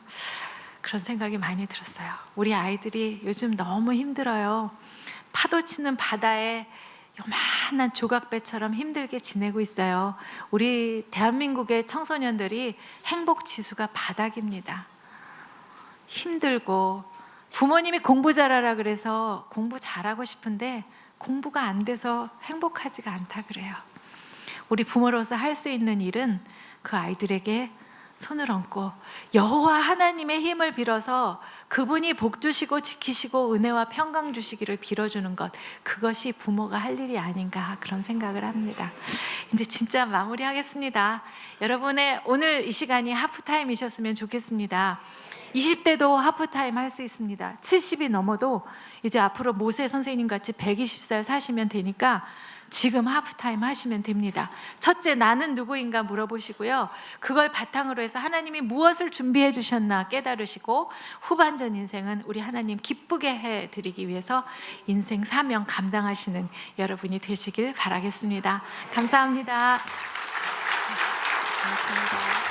그런 생각이 많이 들었어요. 우리 아이들이 요즘 너무 힘들어요. 파도 치는 바다에 요만한 조각배처럼 힘들게 지내고 있어요. 우리 대한민국의 청소년들이 행복 지수가 바닥입니다. 힘들고 부모님이 공부 잘하라 그래서 공부 잘하고 싶은데 공부가 안 돼서 행복하지가 않다 그래요. 우리 부모로서 할 수 있는 일은 그 아이들에게 손을 얹고 여호와 하나님의 힘을 빌어서 그분이 복 주시고 지키시고 은혜와 평강 주시기를 빌어주는 것, 그것이 부모가 할 일이 아닌가 그런 생각을 합니다. 이제 진짜 마무리하겠습니다. 여러분의 오늘 이 시간이 하프타임이셨으면 좋겠습니다. 20대도 하프타임 할 수 있습니다. 70이 넘어도 이제 앞으로 모세 선생님 같이 120살 사시면 되니까 지금 하프타임 하시면 됩니다. 첫째, 나는 누구인가 물어보시고요. 그걸 바탕으로 해서 하나님이 무엇을 준비해 주셨나 깨달으시고 후반전 인생은 우리 하나님 기쁘게 해드리기 위해서 인생 사명 감당하시는 여러분이 되시길 바라겠습니다. 감사합니다. 고맙습니다.